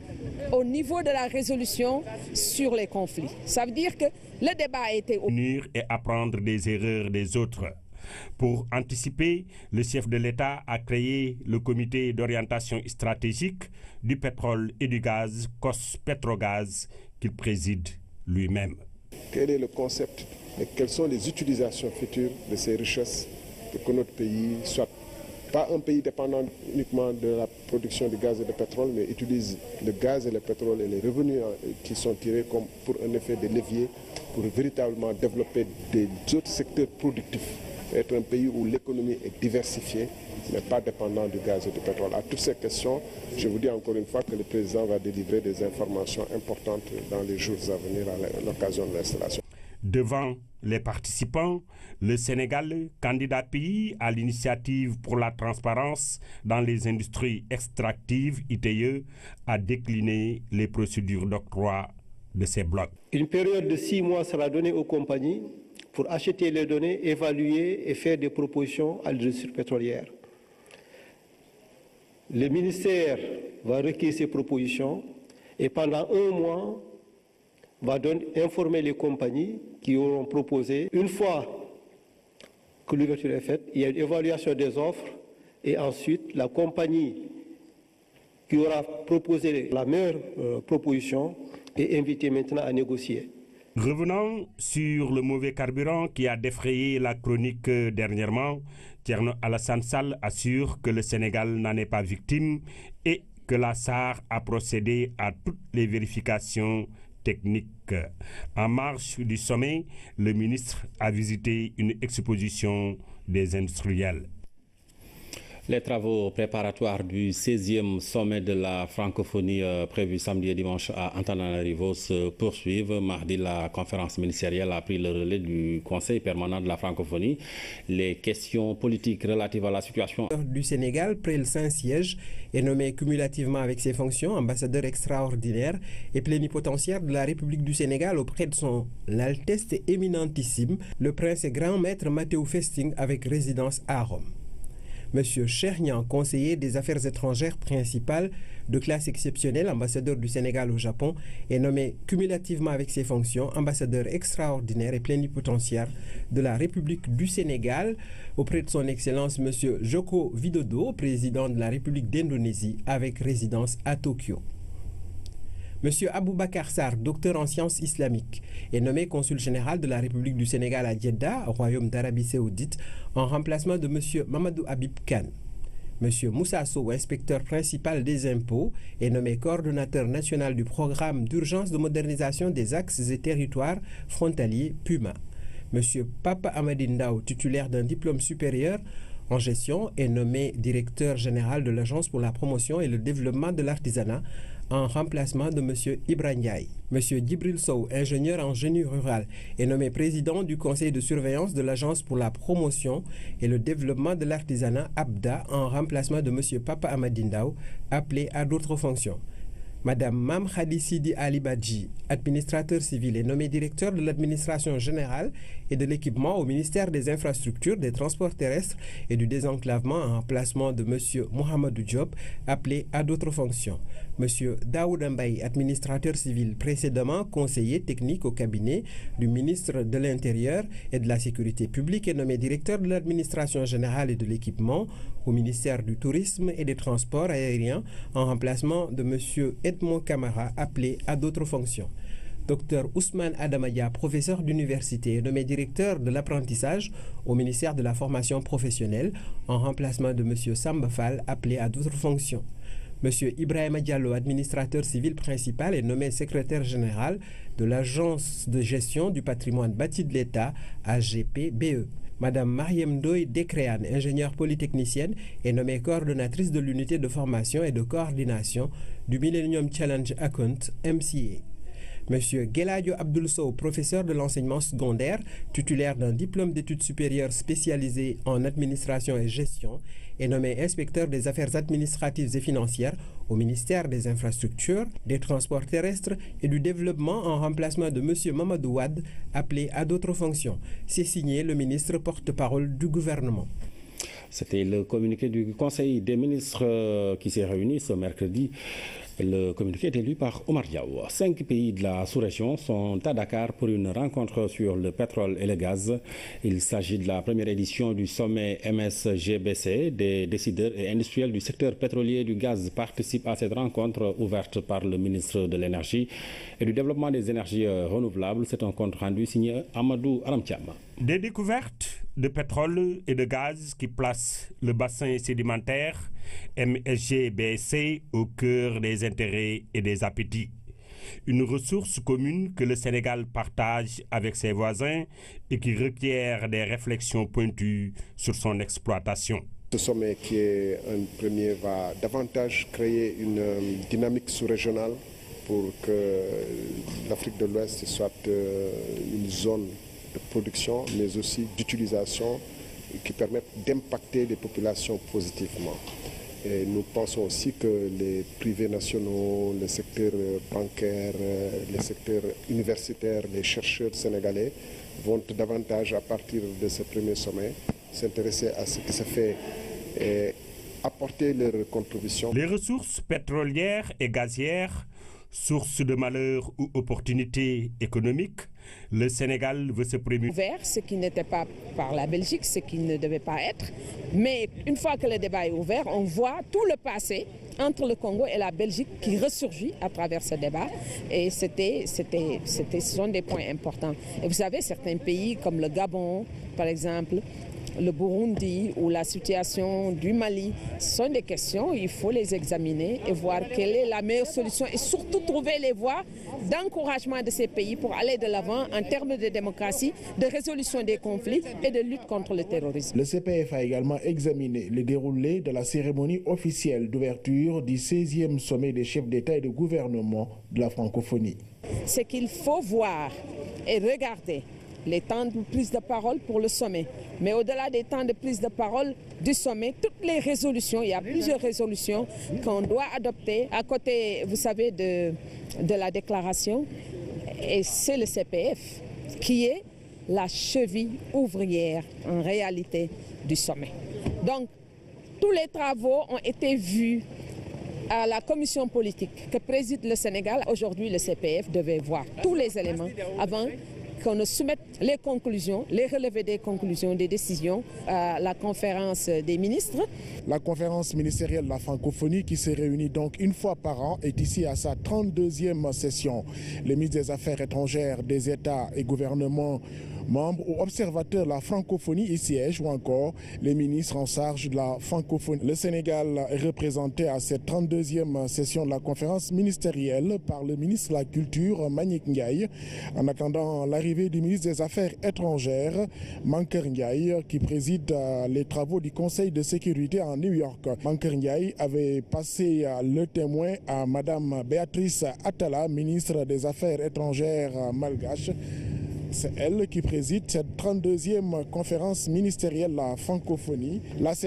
au niveau de la résolution sur les conflits. Ça veut dire que le débat a été... Unir et apprendre des erreurs des autres. Pour anticiper, le chef de l'État a créé le comité d'orientation stratégique du pétrole et du gaz, COS Petrogaz, qu'il préside lui-même. Quel est le concept et quelles sont les utilisations futures de ces richesses pour que notre pays soit pas un pays dépendant uniquement de la production de gaz et de pétrole, mais utilise le gaz et le pétrole et les revenus qui sont tirés comme pour un effet de levier pour véritablement développer des autres secteurs productifs. Être un pays où l'économie est diversifiée, mais pas dépendant du gaz et du pétrole. À toutes ces questions, je vous dis encore une fois que le président va délivrer des informations importantes dans les jours à venir à l'occasion de l'installation. Devant les participants, le Sénégal, candidat pays à l'initiative pour la transparence dans les industries extractives, ITE, a décliné les procédures d'octroi de ces blocs. Une période de 6 mois sera donnée aux compagnies pour acheter les données, évaluer et faire des propositions à l'industrie pétrolière. Le ministère va recueillir ces propositions et pendant 1 mois va informer les compagnies qui auront proposé. Une fois que l'ouverture est faite, il y a une évaluation des offres et ensuite la compagnie qui aura proposé la meilleure proposition est invitée maintenant à négocier. Revenons sur le mauvais carburant qui a défrayé la chronique dernièrement. Thierno Alassane Sall assure que le Sénégal n'en est pas victime et que la SAR a procédé à toutes les vérifications techniques. En marge du sommet, le ministre a visité une exposition des industriels. Les travaux préparatoires du 16e sommet de la francophonie prévu samedi et dimanche à Antananarivo se poursuivent. Mardi, la conférence ministérielle a pris le relais du Conseil permanent de la francophonie. Les questions politiques relatives à la situation du Sénégal, près le Saint-Siège, est nommé cumulativement avec ses fonctions ambassadeur extraordinaire et plénipotentiaire de la République du Sénégal auprès de son Altesse éminentissime, le prince et grand maître Mathéo Festing avec résidence à Rome. Monsieur Chernian, conseiller des affaires étrangères principal de classe exceptionnelle, ambassadeur du Sénégal au Japon, est nommé cumulativement avec ses fonctions ambassadeur extraordinaire et plénipotentiaire de la République du Sénégal auprès de son Excellence Monsieur Joko Widodo, président de la République d'Indonésie avec résidence à Tokyo. Monsieur Aboubakar Sarr, docteur en sciences islamiques, est nommé consul général de la République du Sénégal à Jeddah, au Royaume d'Arabie Saoudite, en remplacement de Monsieur Mamadou Habib Khan. M. Moussa Sow, inspecteur principal des impôts, est nommé coordonnateur national du programme d'urgence de modernisation des axes et territoires frontaliers PUMA. M. Papa Amadindao, titulaire d'un diplôme supérieur en gestion, est nommé directeur général de l'Agence pour la promotion et le développement de l'artisanat en remplacement de M. Ibrahim Ndiaye. M. Djibril Sow, ingénieur en génie rural, est nommé président du conseil de surveillance de l'Agence pour la promotion et le développement de l'artisanat ABDA en remplacement de M. Papa Amadindao, appelé à d'autres fonctions. Madame Mam Khadi Sidi Ali Badji, administrateur civil, est nommé directeur de l'administration générale et de l'équipement au ministère des Infrastructures, des Transports terrestres et du désenclavement en remplacement de M. Mohamedou Diop, appelé à d'autres fonctions. M. Daoud Mbaye, administrateur civil, précédemment conseiller technique au cabinet du ministre de l'Intérieur et de la Sécurité publique, est nommé directeur de l'administration générale et de l'équipement au ministère du Tourisme et des Transports aériens en remplacement de M. Edmond Camara, appelé à d'autres fonctions. Dr Ousmane Adamaya, professeur d'université, est nommé directeur de l'apprentissage au ministère de la formation professionnelle en remplacement de M. Samba Fall, appelé à d'autres fonctions. M. Ibrahima Diallo, administrateur civil principal, est nommé secrétaire général de l'Agence de gestion du patrimoine bâti de l'État, AGPBE. Madame Mariem Doy Dekrean, ingénieure polytechnicienne, est nommée coordonnatrice de l'unité de formation et de coordination du Millennium Challenge Account, MCA. M. Geladio Abdoul Sow, professeur de l'enseignement secondaire, titulaire d'un diplôme d'études supérieures spécialisé en administration et gestion, est nommé inspecteur des affaires administratives et financières au ministère des Infrastructures, des Transports terrestres et du Développement en remplacement de M. Mamadou Wade, appelé à d'autres fonctions. C'est signé le ministre porte-parole du gouvernement. C'était le communiqué du Conseil des ministres qui s'est réuni ce mercredi. Le communiqué est lu par Omar Diaw. 5 pays de la sous-région sont à Dakar pour une rencontre sur le pétrole et le gaz. Il s'agit de la première édition du sommet MSGBC. Des décideurs et industriels du secteur pétrolier et du gaz participent à cette rencontre ouverte par le ministre de l'Énergie et du Développement des énergies renouvelables. C'est un compte rendu signé Amadou Aramtiam. Des découvertes de pétrole et de gaz qui placent le bassin sédimentaire MSGBC au cœur des intérêts et des appétits. Une ressource commune que le Sénégal partage avec ses voisins et qui requiert des réflexions pointues sur son exploitation. Ce sommet qui est un premier va davantage créer une dynamique sous-régionale pour que l'Afrique de l'Ouest soit une zone de production mais aussi d'utilisation qui permettent d'impacter les populations positivement. Et nous pensons aussi que les privés nationaux, le secteur bancaire, les secteurs universitaires, les chercheurs sénégalais vont davantage, à partir de ce premier sommet, s'intéresser à ce qui se fait et apporter leur contribution. Les ressources pétrolières et gazières, source de malheur ou opportunités économiques, le Sénégal veut se prémunir. Ouvert, ce qui n'était pas par la Belgique, ce qui ne devait pas être. Mais une fois que le débat est ouvert, on voit tout le passé entre le Congo et la Belgique qui ressurgit à travers ce débat. Et ce sont des points importants. Et vous savez, certains pays comme le Gabon, par exemple, le Burundi ou la situation du Mali, ce sont des questions, il faut les examiner et voir quelle est la meilleure solution et surtout trouver les voies d'encouragement de ces pays pour aller de l'avant en termes de démocratie, de résolution des conflits et de lutte contre le terrorisme. Le CPF a également examiné le déroulé de la cérémonie officielle d'ouverture du 16e sommet des chefs d'État et de gouvernement de la francophonie. C'est qu'il faut voir et regarder les temps de prise de parole pour le sommet. Mais au-delà des temps de prise de parole du sommet, toutes les résolutions, il y a plusieurs résolutions qu'on doit adopter à côté, vous savez, de la déclaration. Et c'est le CPF qui est la cheville ouvrière en réalité du sommet. Donc, tous les travaux ont été vus à la commission politique que préside le Sénégal. Aujourd'hui, le CPF devait voir tous les éléments avant qu'on ne soumette les conclusions, les relevés des conclusions, des décisions à la conférence des ministres. La conférence ministérielle de la francophonie qui se réunit donc une fois par an est ici à sa 32e session. Les ministres des Affaires étrangères des États et gouvernements membres ou observateurs de la francophonie y siègent, ou encore les ministres en charge de la francophonie. Le Sénégal est représenté à cette 32e session de la conférence ministérielle par le ministre de la Culture, Mbagnick Ndiaye, en attendant l'arrivée du ministre des Affaires étrangères, Mankeur Ndiaye, qui préside les travaux du Conseil de sécurité en New York. Mankeur Ndiaye avait passé le témoin à Madame Béatrice Attala, ministre des Affaires étrangères malgache. C'est elle qui préside cette 32e conférence ministérielle de la francophonie.